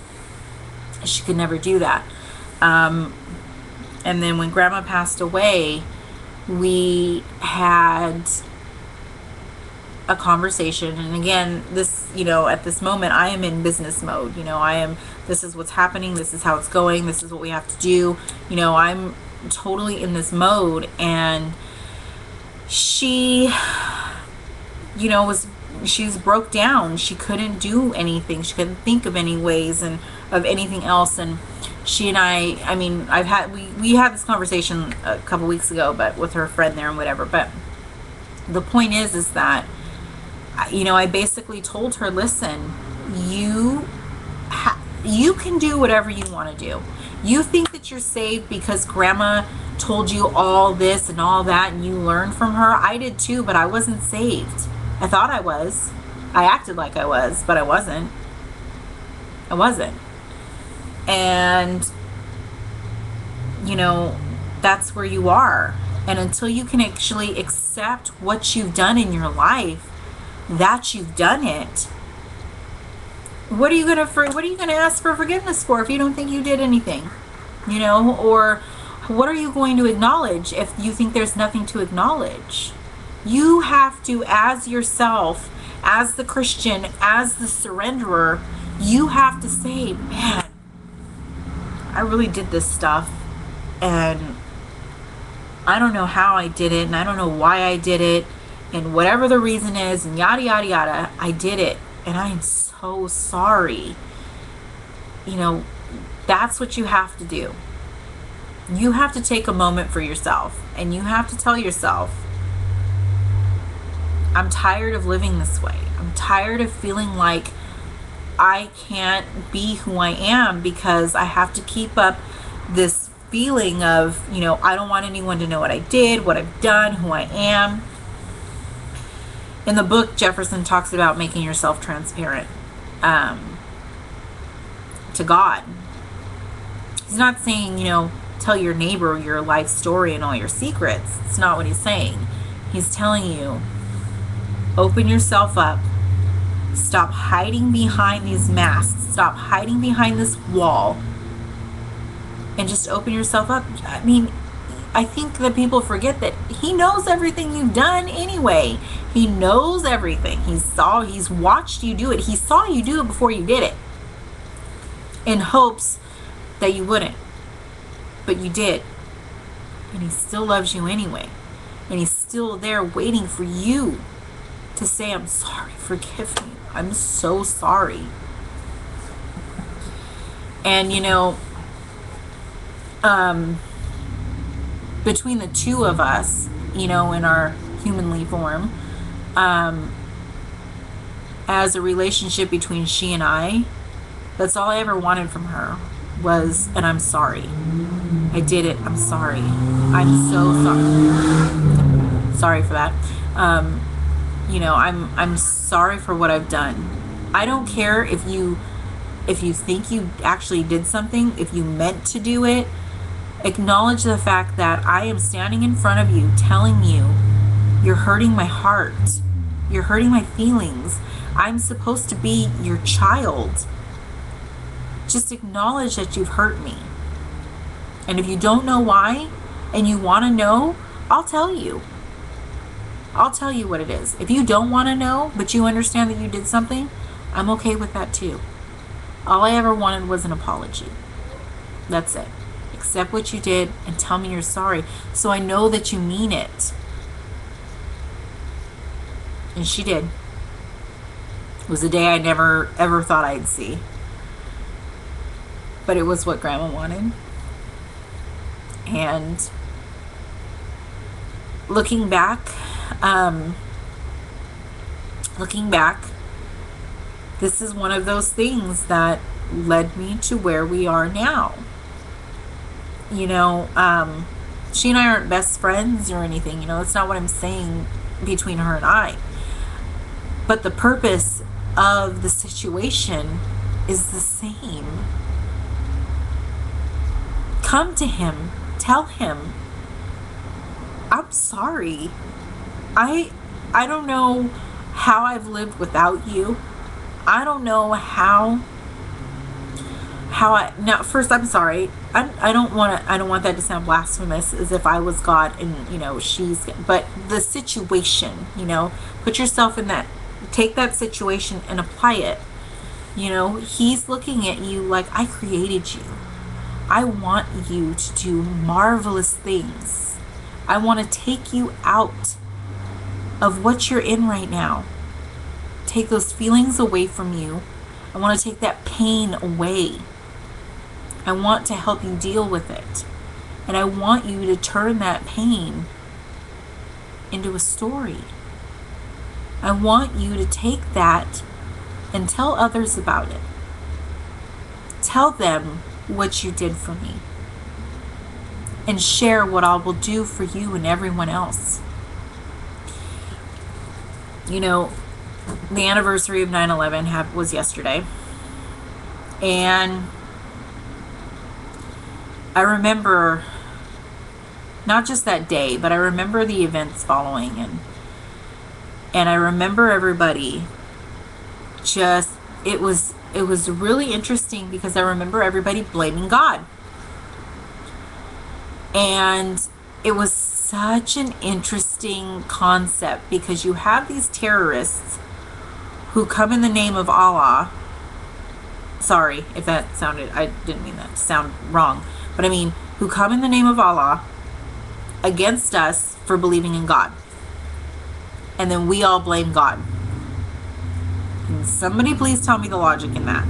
She could never do that. And then when Grandma passed away, we had a conversation. And again, this, at this moment, I am in business mode. This is what's happening. This is how it's going. This is what we have to do. I'm totally in this mode. And she, she's broke down. She couldn't do anything. She couldn't think of any ways and of anything else. And she and we had this conversation a couple weeks ago, but with her friend there and whatever. But the point is that, I basically told her, listen, you can do whatever you want to do. You think that you're saved because Grandma told you all this and all that, and you learned from her. I did too, but I wasn't saved. I thought I was. I acted like I was, but I wasn't. And, that's where you are. And until you can actually accept what you've done in your life, that you've done it, what are you gonna ask for forgiveness for if you don't think you did anything? Or what are you going to acknowledge if you think there's nothing to acknowledge? You have to, as yourself, as the Christian, as the surrenderer, you have to say, man, I really did this stuff, and I don't know how I did it, and I don't know why I did it, and whatever the reason is, and yada, yada, yada, I did it, and I am so sorry. That's what you have to do. You have to take a moment for yourself, and you have to tell yourself, I'm tired of living this way. I'm tired of feeling like I can't be who I am because I have to keep up this feeling of, I don't want anyone to know what I did, what I've done, who I am. In the book, Jefferson talks about making yourself transparent to God. He's not saying, tell your neighbor your life story and all your secrets. It's not what he's saying. He's telling you, open yourself up. Stop hiding behind these masks. Stop hiding behind this wall. And just open yourself up. I mean, I think that people forget that he knows everything you've done anyway. He knows everything. He's watched you do it. He saw you do it before you did it, in hopes that you wouldn't. But you did. And he still loves you anyway. And he's still there waiting for you to say, I'm sorry, forgive me. I'm so sorry. And between the two of us, in our humanly form, as a relationship between she and I, that's all I ever wanted from her was, and I'm sorry. I did it. I'm sorry. I'm so sorry. Sorry for that. I'm sorry for what I've done. I don't care if you think you actually did something, if you meant to do it. Acknowledge the fact that I am standing in front of you telling you you're hurting my heart. You're hurting my feelings. I'm supposed to be your child. Just acknowledge that you've hurt me. And if you don't know why and you want to know, I'll tell you. I'll tell you what it is. If you don't want to know, but you understand that you did something, I'm okay with that too. All I ever wanted was an apology. That's it. Accept what you did and tell me you're sorry, so I know that you mean it. And she did. It was a day I never ever thought I'd see. But it was what Grandma wanted. And looking back, this is one of those things that led me to where we are now. She and I aren't best friends or anything. That's not what I'm saying between her and I. But the purpose of the situation is the same. Come to him. Tell him, I'm sorry. I don't know how I've lived without you. I don't know how now first, I'm sorry. I don't want that to sound blasphemous, as if I was God and but the situation, put yourself in that, take that situation and apply it. He's looking at you like, I created you. I want you to do marvelous things. I want to take you out of what you're in right now. Take those feelings away from you. I want to take that pain away. I want to help you deal with it. And I want you to turn that pain into a story. I want you to take that and tell others about it. Tell them what you did for me. And share what I will do for you and everyone else. The anniversary of 9/11 was yesterday. And I remember not just that day, but I remember the events following, and I remember everybody it was really interesting, because I remember everybody blaming God. And it was such an interesting concept, because you have these terrorists who come in the name of Allah. Sorry if that sounded, I didn't mean that to sound wrong. But I mean, who come in the name of Allah against us for believing in God. And then we all blame God. Can somebody please tell me the logic in that?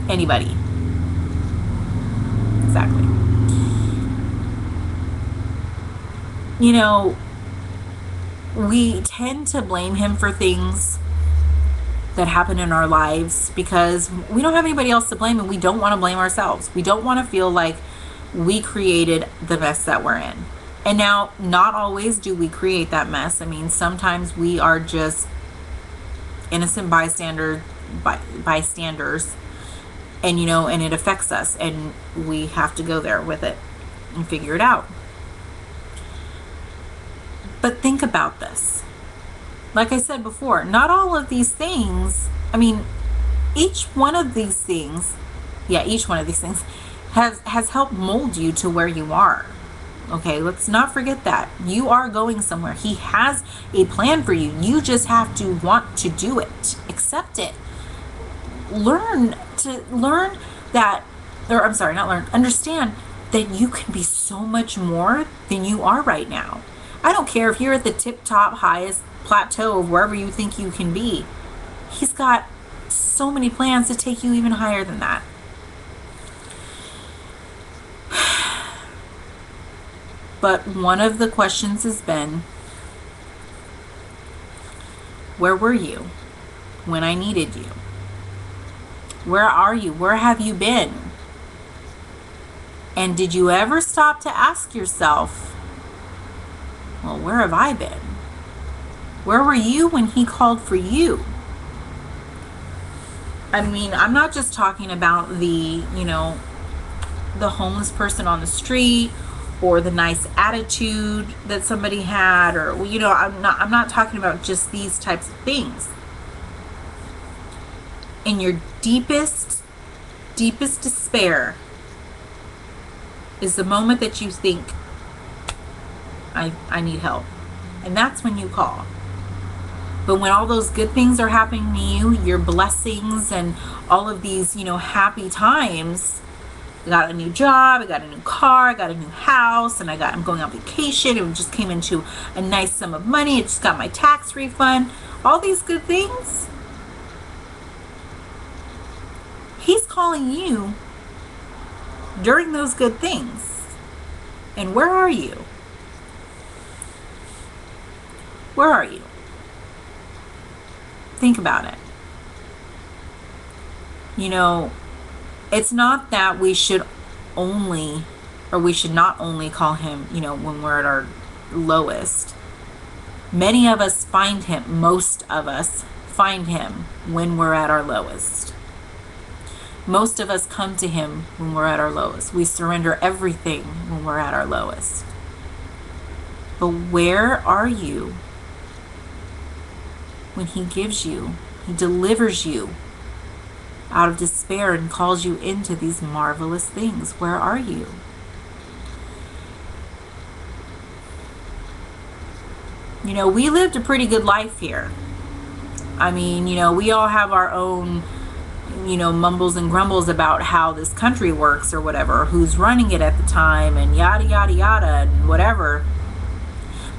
Anybody? Exactly. We tend to blame him for things that happen in our lives because we don't have anybody else to blame, and we don't want to blame ourselves. We don't want to feel like we created the mess that we're in. And now, not always do we create that mess. I mean, sometimes we are just innocent bystanders, and and it affects us, and we have to go there with it and figure it out. But think about this. Like I said before, not all of these things, I mean, each one of these things has helped mold you to where you are. Okay, let's not forget that. You are going somewhere. He has a plan for you. You just have to want to do it. Accept it. Understand that you can be so much more than you are right now. I don't care if you're at the tip top highest plateau of wherever you think you can be. He's got so many plans to take you even higher than that. But one of the questions has been, where were you when I needed you? Where are you? Where have you been? And did you ever stop to ask yourself, well, where have I been? Where were you when he called for you? I mean, I'm not just talking about the homeless person on the street, or the nice attitude that somebody had, or I'm not talking about just these types of things. In your deepest despair is the moment that you think, I need help. And that's when you call. But when all those good things are happening to you, your blessings and all of these, happy times, I got a new job, I got a new car, I got a new house, and I'm going on vacation, it just came into a nice sum of money, I just got my tax refund, all these good things. He's calling you during those good things. And where are you? Where are you? Think about it. It's not that we should not only call him, when we're at our lowest. Many of us find him, most of us find him when we're at our lowest. Most of us come to him when we're at our lowest. We surrender everything when we're at our lowest. But where are you when he delivers you out of despair and calls you into these marvelous things? Where are you? We lived a pretty good life here. I mean, we all have our own, mumbles and grumbles about how this country works or whatever, who's running it at the time, and yada, yada, yada, and whatever.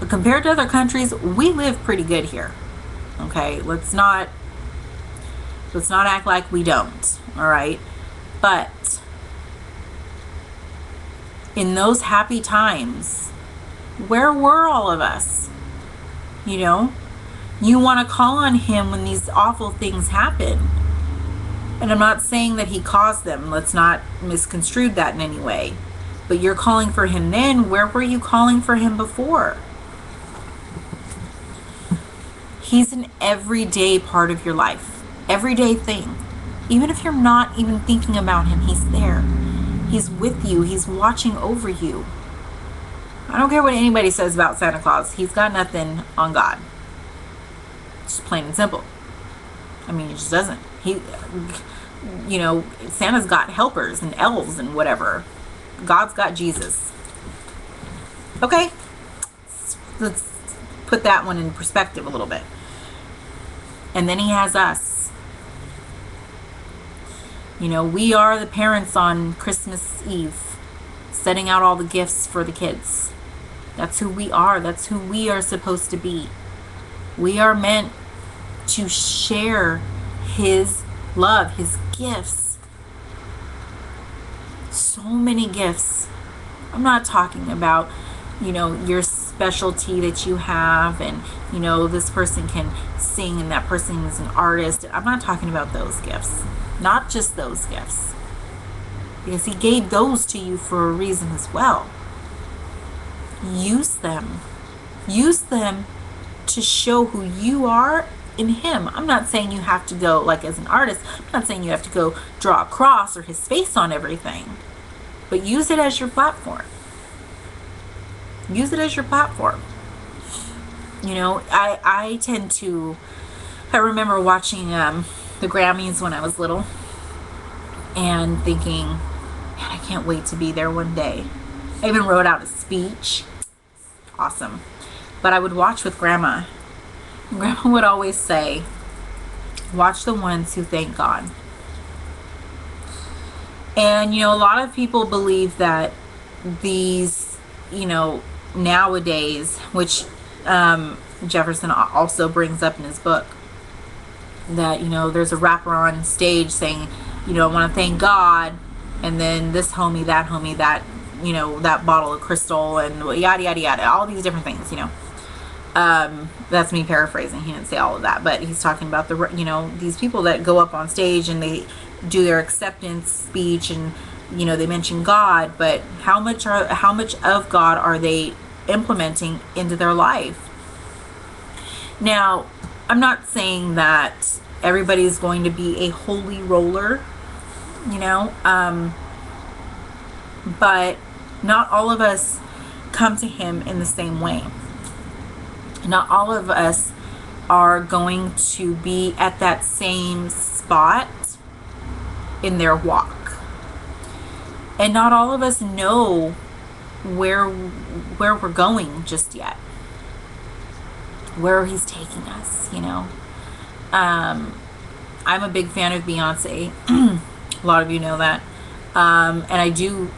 But compared to other countries, we live pretty good here. Okay, let's not act like we don't, all right? But in those happy times, where were all of us? You want to call on him when these awful things happen. And I'm not saying that he caused them. Let's not misconstrue that in any way. But you're calling for him then. Where were you calling for him before? He's an everyday part of your life. Everyday thing. Even if you're not even thinking about him, he's there. He's with you. He's watching over you. I don't care what anybody says about Santa Claus. He's got nothing on God. Just plain and simple. I mean, he just doesn't. Santa's got helpers and elves and whatever. God's got Jesus. Okay? Let's put that one in perspective a little bit. And then he has us. We are the parents on Christmas Eve, setting out all the gifts for the kids. That's who we are. That's who we are supposed to be. We are meant to share his love, his gifts. So many gifts. I'm not talking about, your specialty that you have, and, this person can sing and that person is an artist. I'm not talking about those gifts. Not just those gifts. because he gave those to you for a reason as well. Use them. Use them to show who you are in him. I'm not saying you have to go, like as an artist, I'm not saying you have to go draw a cross or his face on everything, but use it as your platform. Use it as your platform. You know, I remember watching the Grammys when I was little and thinking, man, I can't wait to be there one day. I even wrote out a speech. Awesome. But I would watch with Grandma. Grandma would always say, watch the ones who thank God. And, you know, a lot of people believe that these, you know, nowadays, which Jefferson also brings up in his book, that, you know, there's a rapper on stage saying, you know, I want to thank God, and then this homie, that, you know, that bottle of crystal, and yada, yada, yada, all these different things, you know. That's me paraphrasing. He didn't say all of that, but he's talking about the, you know, these people that go up on stage and they do their acceptance speech, and, you know, they mention God, but how much of God are they implementing into their life? Now, I'm not saying that everybody's going to be a holy roller, you know, but not all of us come to him in the same way. Not all of us are going to be at that same spot in their walk. And not all of us know where we're going just yet. Where he's taking us, you know. I'm a big fan of Beyonce. A lot of you know that. And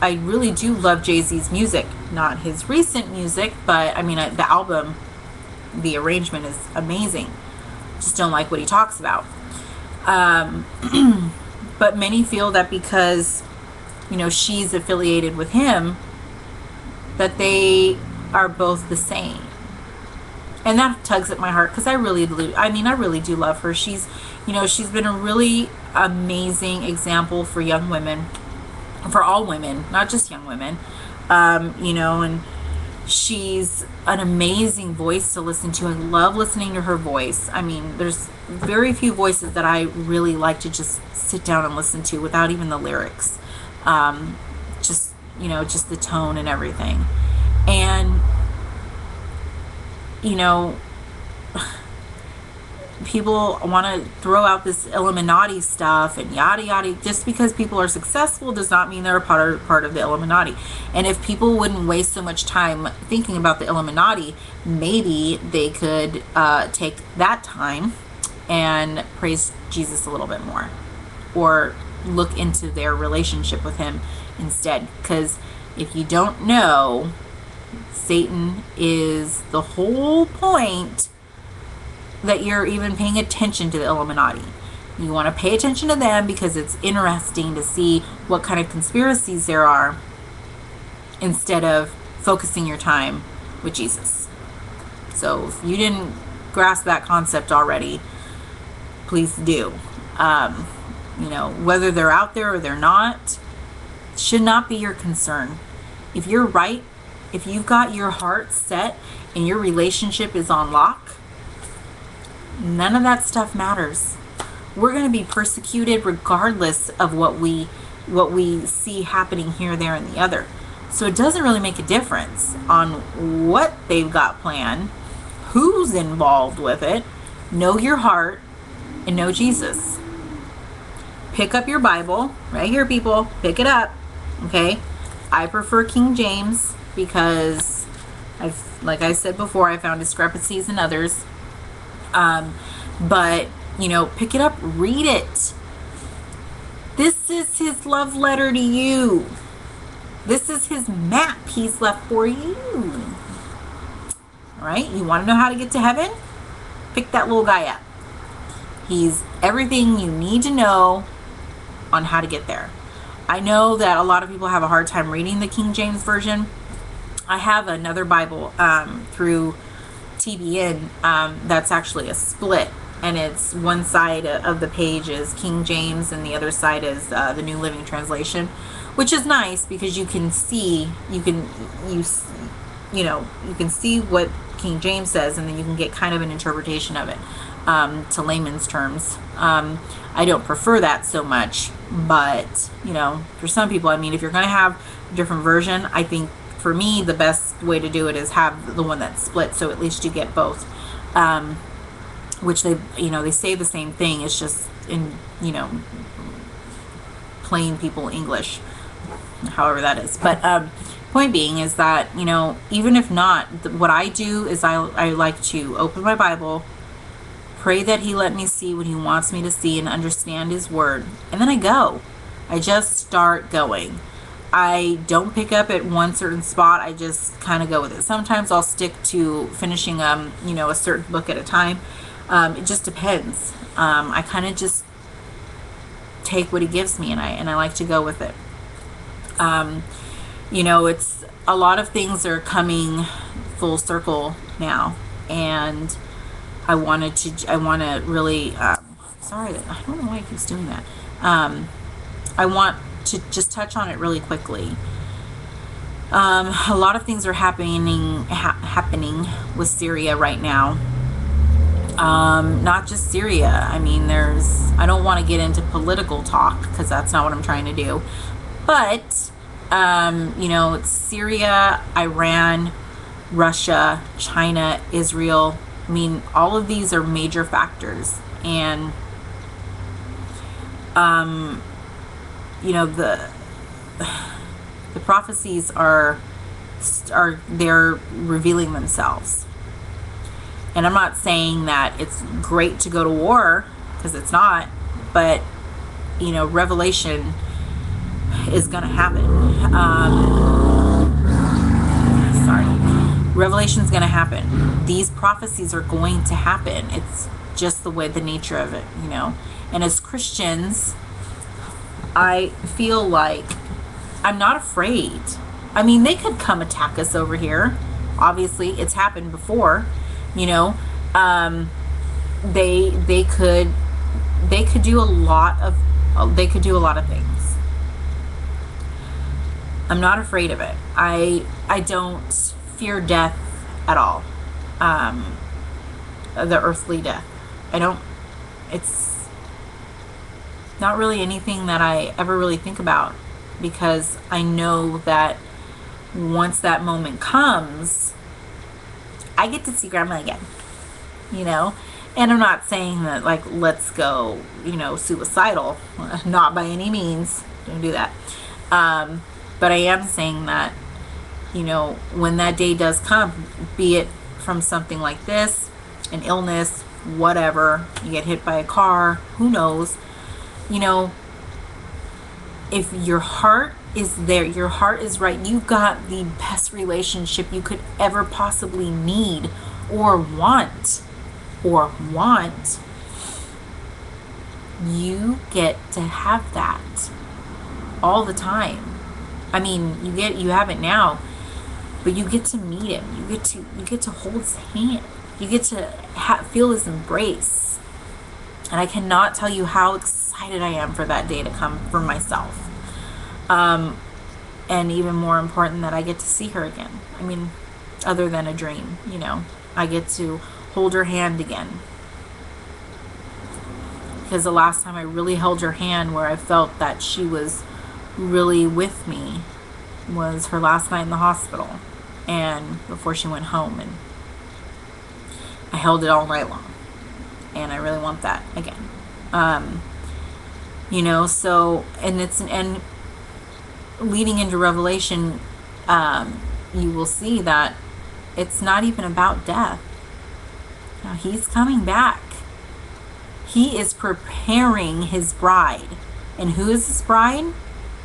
I really do love Jay-Z's music. Not his recent music, but I mean, the album, the arrangement is amazing. Just don't like what he talks about. But many feel that because, you know, she's affiliated with him, that they are both the same. And that tugs at my heart, because I really do love her. She's, you know, she's been a really amazing example for young women, for all women, not just young women, you know, and she's an amazing voice to listen to. I love listening to her voice. I mean, there's very few voices that I really like to just sit down and listen to without even the lyrics. Just, you know, just the tone and everything. And, you know, people want to throw out this Illuminati stuff and yada yada. Just because people are successful does not mean they're a part of the Illuminati. And if people wouldn't waste so much time thinking about the Illuminati, maybe they could take that time and praise Jesus a little bit more, or look into their relationship with him instead. Because if you don't know, Satan is the whole point that you're even paying attention to the Illuminati. You want to pay attention to them because it's interesting to see what kind of conspiracies there are, instead of focusing your time with Jesus. So if you didn't grasp that concept already, please do. You know, whether they're out there or they're not, should not be your concern. If you're right, if you've got your heart set and your relationship is on lock, none of that stuff matters. We're going to be persecuted regardless of what we see happening here, there, and the other. So it doesn't really make a difference on what they've got planned, who's involved with it. Know your heart and know Jesus. Pick up your Bible right here, people. Pick it up. Okay? I prefer King James because like I said before, I found discrepancies in others. But, you know, pick it up, read it. This is his love letter to you. This is his map he's left for you. All right? You want to know how to get to heaven? Pick that little guy up. He's everything you need to know on how to get there. I know that a lot of people have a hard time reading the King James Version. I have another Bible through TBN that's actually a split. and it's one side of the page is King James and the other side is the New Living Translation, which is nice because you can see, you know, you can see what King James says, and then you can get kind of an interpretation of it to layman's terms. I don't prefer that so much, but you know, for some people, I mean, if you're going to have a different version, I think for me the best way to do it is have the one that's split, so at least you get both. Which they, you know, they say the same thing. It's just in, you know, plain people English, however that is. But point being is that, you know, even if not, what I do is I like to open my Bible, pray that he let me see what he wants me to see and understand his word, and then I go. I just start going. I don't pick up at one certain spot. I just kind of go with it. Sometimes I'll stick to finishing you know, a certain book at a time. It just depends. I kind of just take what he gives me, and I like to go with it. You know, it's a lot of things are coming full circle now, and I want to really, sorry, I don't know why he keeps doing that. I want to just touch on it really quickly. A lot of things are happening with Syria right now. Not just Syria. I mean, I don't want to get into political talk because that's not what I'm trying to do. But, you know, it's Syria, Iran, Russia, China, Israel. I mean, all of these are major factors. And, you know, the prophecies they're revealing themselves. And I'm not saying that it's great to go to war, because it's not, but, you know, revelation is going to happen. Revelation is going to happen. These prophecies are going to happen. It's just the way, the nature of it, you know. And as Christians, I feel like I'm not afraid. I mean, they could come attack us over here. Obviously, it's happened before. You know, they could do a lot of things. I'm not afraid of it. I don't fear death at all. The earthly death. It's not really anything that I ever really think about, because I know that once that moment comes, I get to see grandma again, you know. And I'm not saying that, like, let's go, you know, suicidal. Not by any means. Don't do that. But I am saying that, you know, when that day does come, be it from something like this, an illness, whatever, you get hit by a car, who knows, you know, if your heart is there, your heart is right, you've got the best relationship you could ever possibly need or want, you get to have that all the time. I mean, you have it now, but you get to meet him. You get to hold his hand. You get to feel his embrace. And I cannot tell you how excited I am for that day to come for myself. And even more important, that I get to see her again. I mean, other than a dream, you know, I get to hold her hand again. Because the last time I really held her hand, where I felt that she was really with me, was her last night in the hospital, and before she went home, and I held it all night long, and I really want that again. You know, so, and leading into Revelation, you will see that it's not even about death. Now, he's coming back. He is preparing his bride. And who is his bride?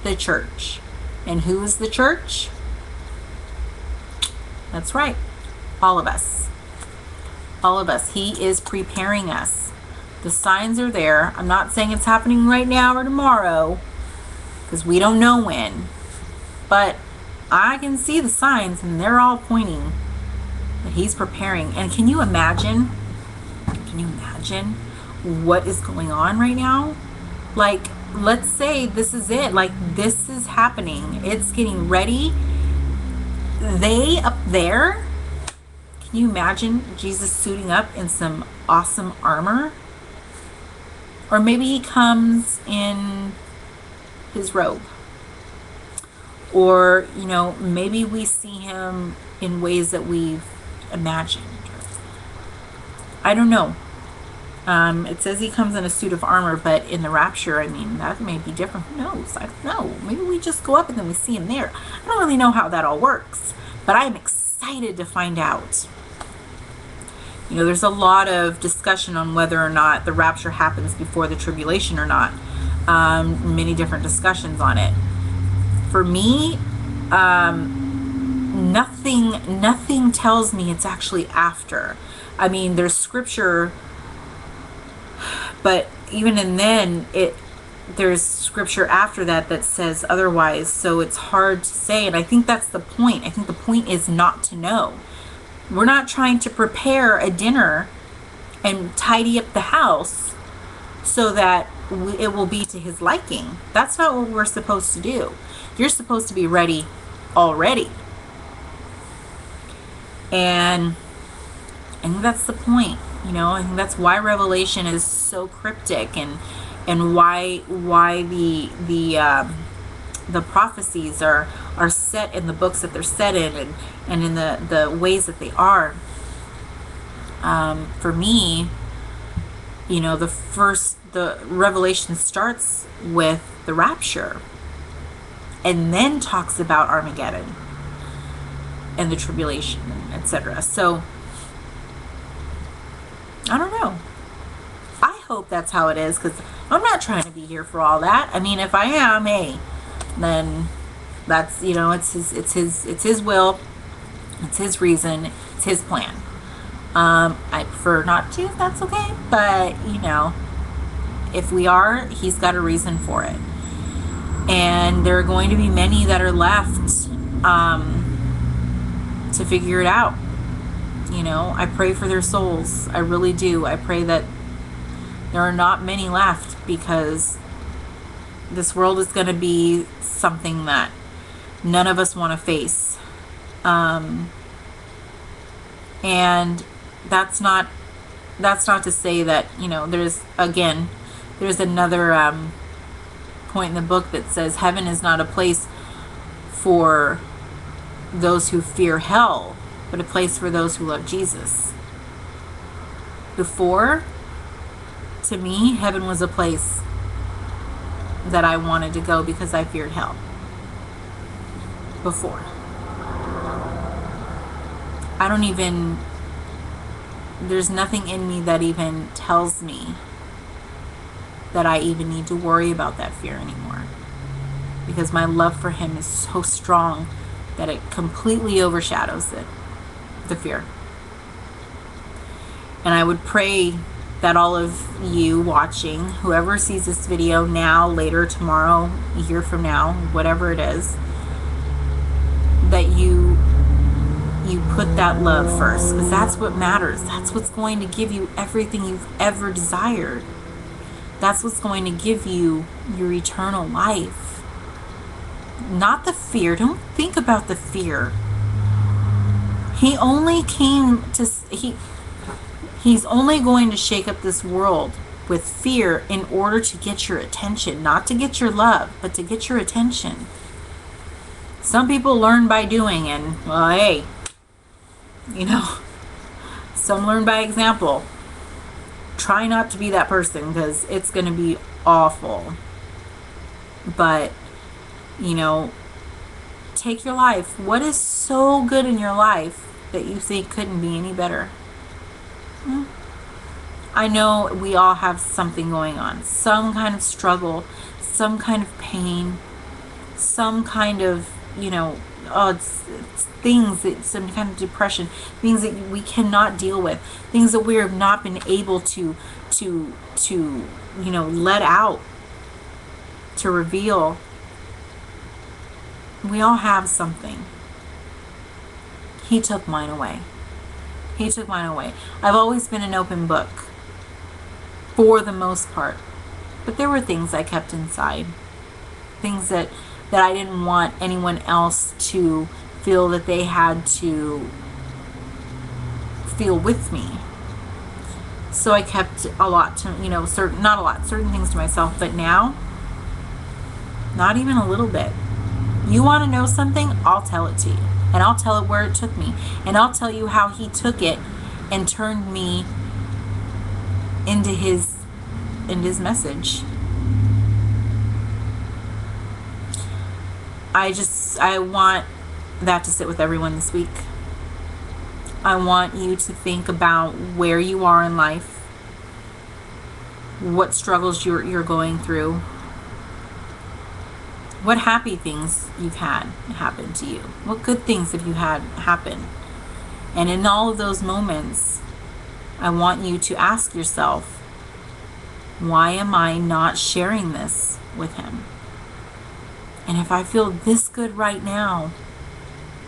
The church. And who is the church? That's right. All of us. All of us. He is preparing us. The signs are there. I'm not saying it's happening right now or tomorrow, because we don't know when. But I can see the signs, and they're all pointing that he's preparing. And can you imagine what is going on right now. Like, let's say this is it. Like, this is happening. It's getting ready. They up there, can you imagine Jesus suiting up in some awesome armor? Or maybe he comes in his robe. Or, maybe we see him in ways that we've imagined. I don't know. It says he comes in a suit of armor, but in the rapture, that may be different. Who knows? I don't know. Maybe we just go up and then we see him there. I don't really know how that all works, but I'm excited to find out. There's a lot of discussion on whether or not the rapture happens before the tribulation or not. Many different discussions on it. For me, nothing tells me it's actually after. There's scripture, but even and then there's scripture after that says otherwise, so it's hard to say. And I think that's the point. I think the point is not to know. We're not trying to prepare a dinner and tidy up the house so that it will be to his liking. That's not what we're supposed to do. You're supposed to be ready already. And I think that's the point. I think that's why Revelation is so cryptic, and why the prophecies are set in the books that they're set in, and in the ways that they are. For me, the Revelation starts with the rapture and then talks about Armageddon and the tribulation, etc. So I don't know. I hope that's how it is, because I'm not trying to be here for all that. If I am, hey, then that's, it's his will, it's his reason, it's his plan. I prefer not to, if that's okay, but if we are, he's got a reason for it. And there are going to be many that are left to figure it out. I pray for their souls. I really do. I pray that there are not many left, because this world is going to be something that none of us want to face. And that's not to say that, there's another point in the book that says heaven is not a place for those who fear hell, but a place for those who love Jesus. Before, to me, heaven was a place that I wanted to go because I feared hell. Before. There's nothing in me that even tells me that I even need to worry about that fear anymore. Because my love for him is so strong that it completely overshadows the fear. And I would pray that all of you watching, whoever sees this video now, later, tomorrow, a year from now, whatever it is, that you put that love first, because that's what matters. That's what's going to give you everything you've ever desired. That's what's going to give you your eternal life. Not the fear. Don't think about the fear. He only came to... He's only going to shake up this world with fear in order to get your attention. Not to get your love, but to get your attention. Some people learn by doing, and, well, hey, some learn by example. Try not to be that person, because it's going to be awful. But, take your life. What is so good in your life that you think couldn't be any better? I know we all have something going on. Some kind of struggle, some kind of pain, some kind of, it's things, some kind of depression, things that we cannot deal with, things that we have not been able to let out, to reveal. We all have something. He took mine away. He took mine away. I've always been an open book. for the most part. But there were things I kept inside. Things that I didn't want anyone else to feel that they had to feel with me. So I kept a lot to, certain things to myself. But now, not even a little bit. You want to know something? I'll tell it to you. And I'll tell it where it took me. And I'll tell you how he took it and turned me into his message. I want that to sit with everyone this week. I want you to think about where you are in life, what struggles you're going through, what happy things you've had happen to you, what good things have you had happen. And in all of those moments, I want you to ask yourself, why am I not sharing this with him? And if I feel this good right now,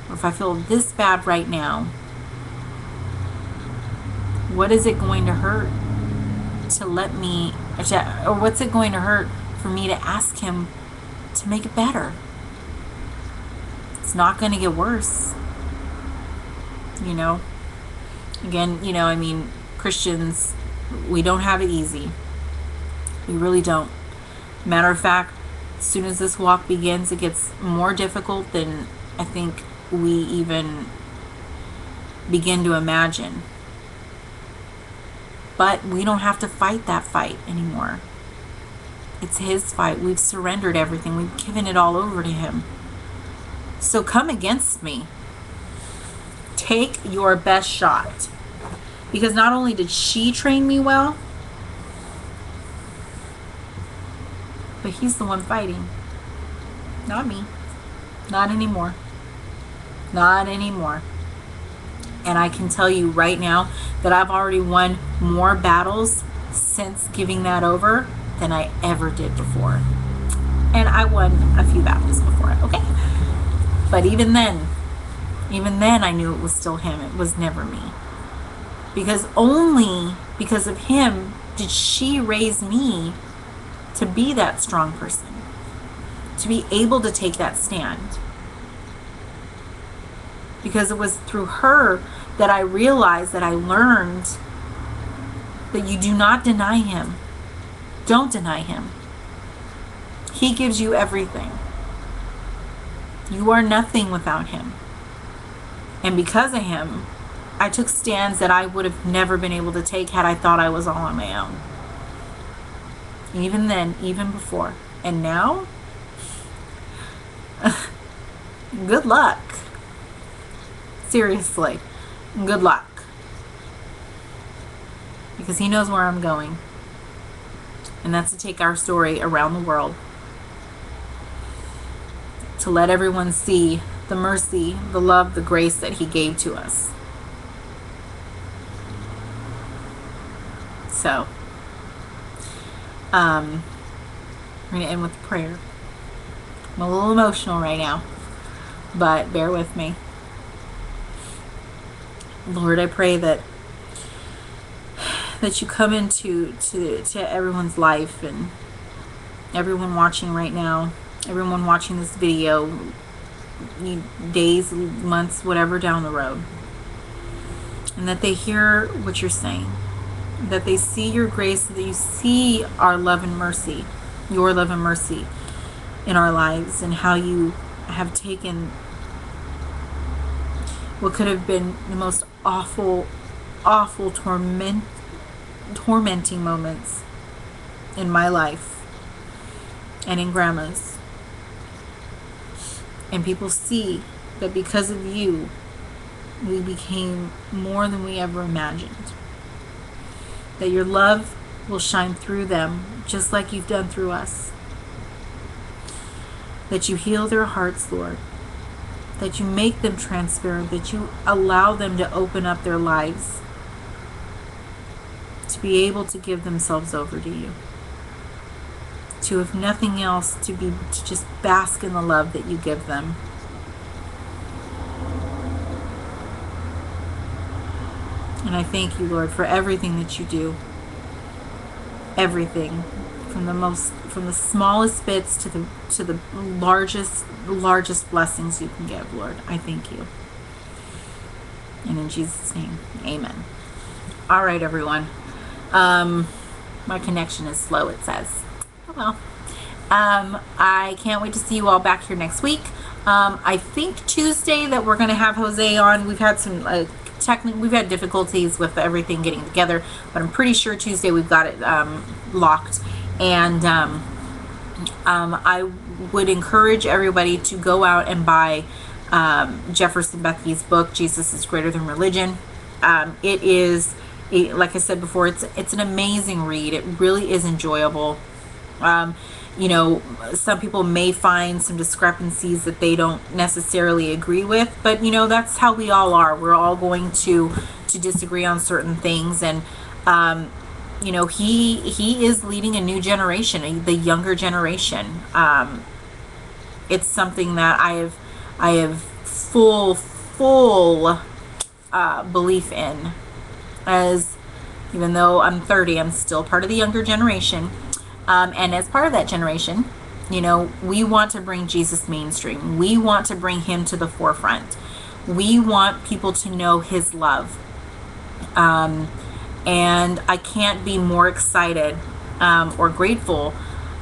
or if I feel this bad right now, what is it going to hurt to let me, or what's it going to hurt for me to ask him to make it better? It's not going to get worse. Again, Christians, we don't have it easy. We really don't. Matter of fact, as soon as this walk begins, it gets more difficult than I think we even begin to imagine. But we don't have to fight that fight anymore. It's his fight. We've surrendered everything. We've given it all over to him. So come against me. Take your best shot. Because not only did she train me well, but he's the one fighting. Not me. Not anymore. Not anymore. And I can tell you right now that I've already won more battles since giving that over than I ever did before. And I won a few battles before, okay? But even then I knew it was still him. It was never me. Because only because of him did she raise me to be that strong person, to be able to take that stand. Because it was through her that I realized, that I learned that you do not deny him. Don't deny him. He gives you everything. You are nothing without him. And because of him, I took stands that I would have never been able to take had I thought I was all on my own. Even then, even before. And now, good luck. Seriously, good luck. Because he knows where I'm going. And that's to take our story around the world. To let everyone see the mercy, the love, the grace that he gave to us. So, we're going to end with prayer. I'm a little emotional right now, but bear with me. Lord, I pray that you come into everyone's life, and everyone watching right now, everyone watching this video, days, months, whatever down the road, and that they hear what you're saying, that they see your grace, that you see our love and mercy, your love and mercy in our lives, and how you have taken what could have been the most awful, tormenting moments in my life and in Grandma's. And people see that because of you, we became more than we ever imagined. That your love will shine through them just like you've done through us. That you heal their hearts, Lord. That you make them transparent. That you allow them to open up their lives. To be able to give themselves over to you. To, if nothing else, to just bask in the love that you give them. And I thank you, Lord, for everything that you do. everything, from the smallest bits to the largest blessings you can give, Lord. I thank you. And in Jesus' name, amen. All right, everyone. My connection is slow, it says. Oh well. I can't wait to see you all back here next week. I think Tuesday that we're going to have Jose on. We've had some we've had difficulties with everything getting together, but I'm pretty sure Tuesday we've got it locked. And I would encourage everybody to go out and buy Jefferson Becky's book, Jesus is Greater Than Religion. It is, like I said before, it's an amazing read. It really is enjoyable. You know, some people may find some discrepancies that they don't necessarily agree with, but you know, that's how we all are. We're all going to disagree on certain things. And you know, he is leading a new generation, the younger generation. It's something that I have full belief in, as even though I'm 30, I'm still part of the younger generation. And as part of that generation, you know, we want to bring Jesus mainstream. We want to bring him to the forefront. We want people to know his love. And I can't be more excited or grateful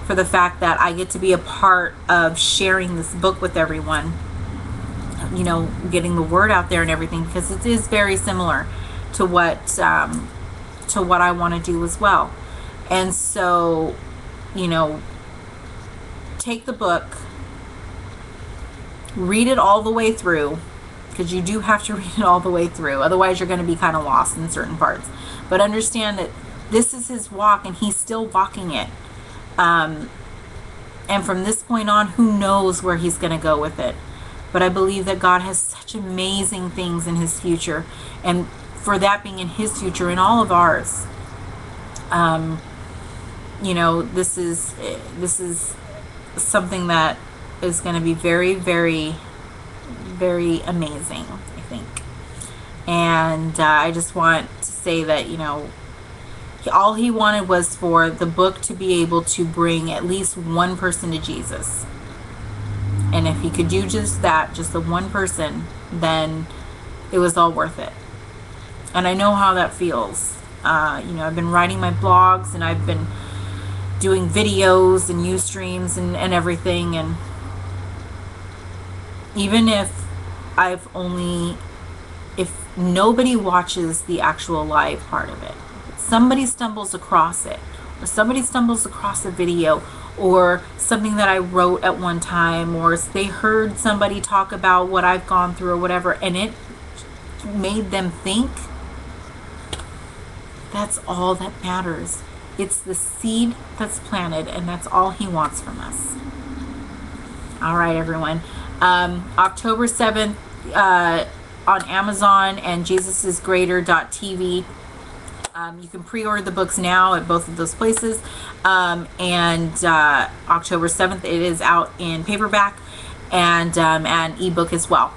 for the fact that I get to be a part of sharing this book with everyone. You know, getting the word out there and everything, because it is very similar to what I want to do as well. And so, you know, take the book, read it all the way through, because you do have to read it all the way through. Otherwise, you're going to be kind of lost in certain parts. But understand that this is his walk, and he's still walking it. And from this point on, who knows where he's going to go with it. But I believe that God has such amazing things in his future. And for that being in his future and all of ours, you know, this is something that is going to be very, very, very amazing, I think. And I just want to say that, you know, all he wanted was for the book to be able to bring at least one person to Jesus. And if he could do just that, just the one person, then it was all worth it. And I know how that feels. You know, I've been writing my blogs, and I've been doing videos and Ustreams and everything. And even if if nobody watches the actual live part of it, somebody stumbles across it, or somebody stumbles across a video, or something that I wrote at one time, or they heard somebody talk about what I've gone through or whatever, and it made them think, that's all that matters. It's the seed that's planted, and that's all he wants from us. All right, everyone. October 7th on Amazon and JesusIsGreater.tv. You can pre-order the books now at both of those places. And October 7th, it is out in paperback and ebook as well.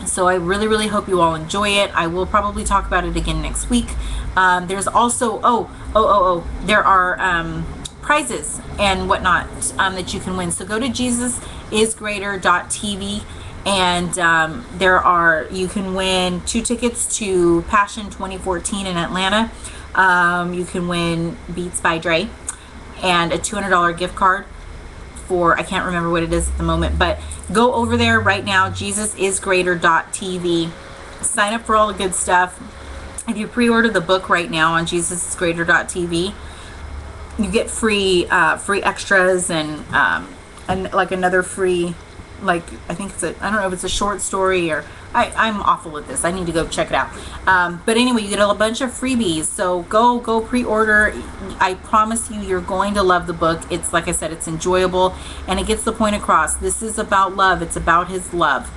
So I really, really hope you all enjoy it. I will probably talk about it again next week. There's also, there are prizes and whatnot that you can win. So go to JesusIsGreater.tv. And you can win 2 tickets to Passion 2014 in Atlanta. You can win Beats by Dre and a $200 gift card for, I can't remember what it is at the moment, but go over there right now, JesusIsGreater.tv. Sign up for all the good stuff. If you pre-order the book right now on JesusIsGreater.tv, you get free extras and like another free, like, I think I don't know if it's a short story, or I'm awful at this. I need to go check it out. But anyway, you get a bunch of freebies. So go pre-order. I promise you, you're going to love the book. It's, like I said, it's enjoyable, and it gets the point across. This is about love. It's about his love.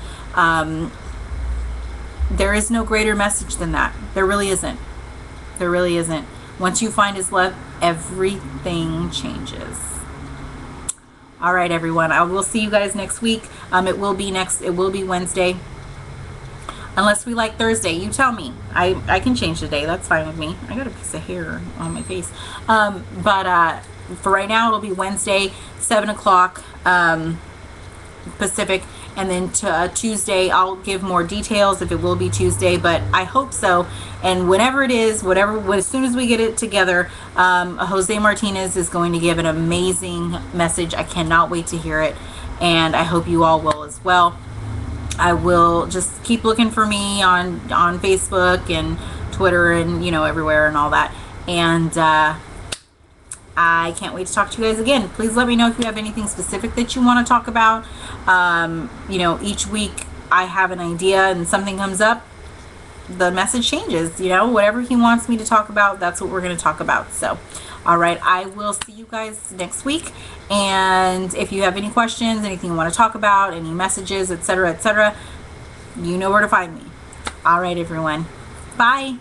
There is no greater message than that. There really isn't. There really isn't. Once you find his love, everything changes. All right, everyone. I will see you guys next week. It will be Wednesday. Unless we like Thursday, you tell me. I can change the day. That's fine with me. I got a piece of hair on my face. But for right now, it'll be Wednesday, 7 o'clock Pacific. And then Tuesday, I'll give more details if it will be Tuesday, but I hope so. And whenever it is, as soon as we get it together, Jose Martinez is going to give an amazing message. I cannot wait to hear it, and I hope you all will as well. I will just keep looking for me on Facebook and Twitter and everywhere and all that. And I can't wait to talk to you guys again. Please let me know if you have anything specific that you want to talk about. Each week I have an idea and something comes up, the message changes. Whatever he wants me to talk about, that's what we're going to talk about. So, all right, I will see you guys next week. And if you have any questions, anything you want to talk about, any messages, etc., you know where to find me. All right, everyone. Bye.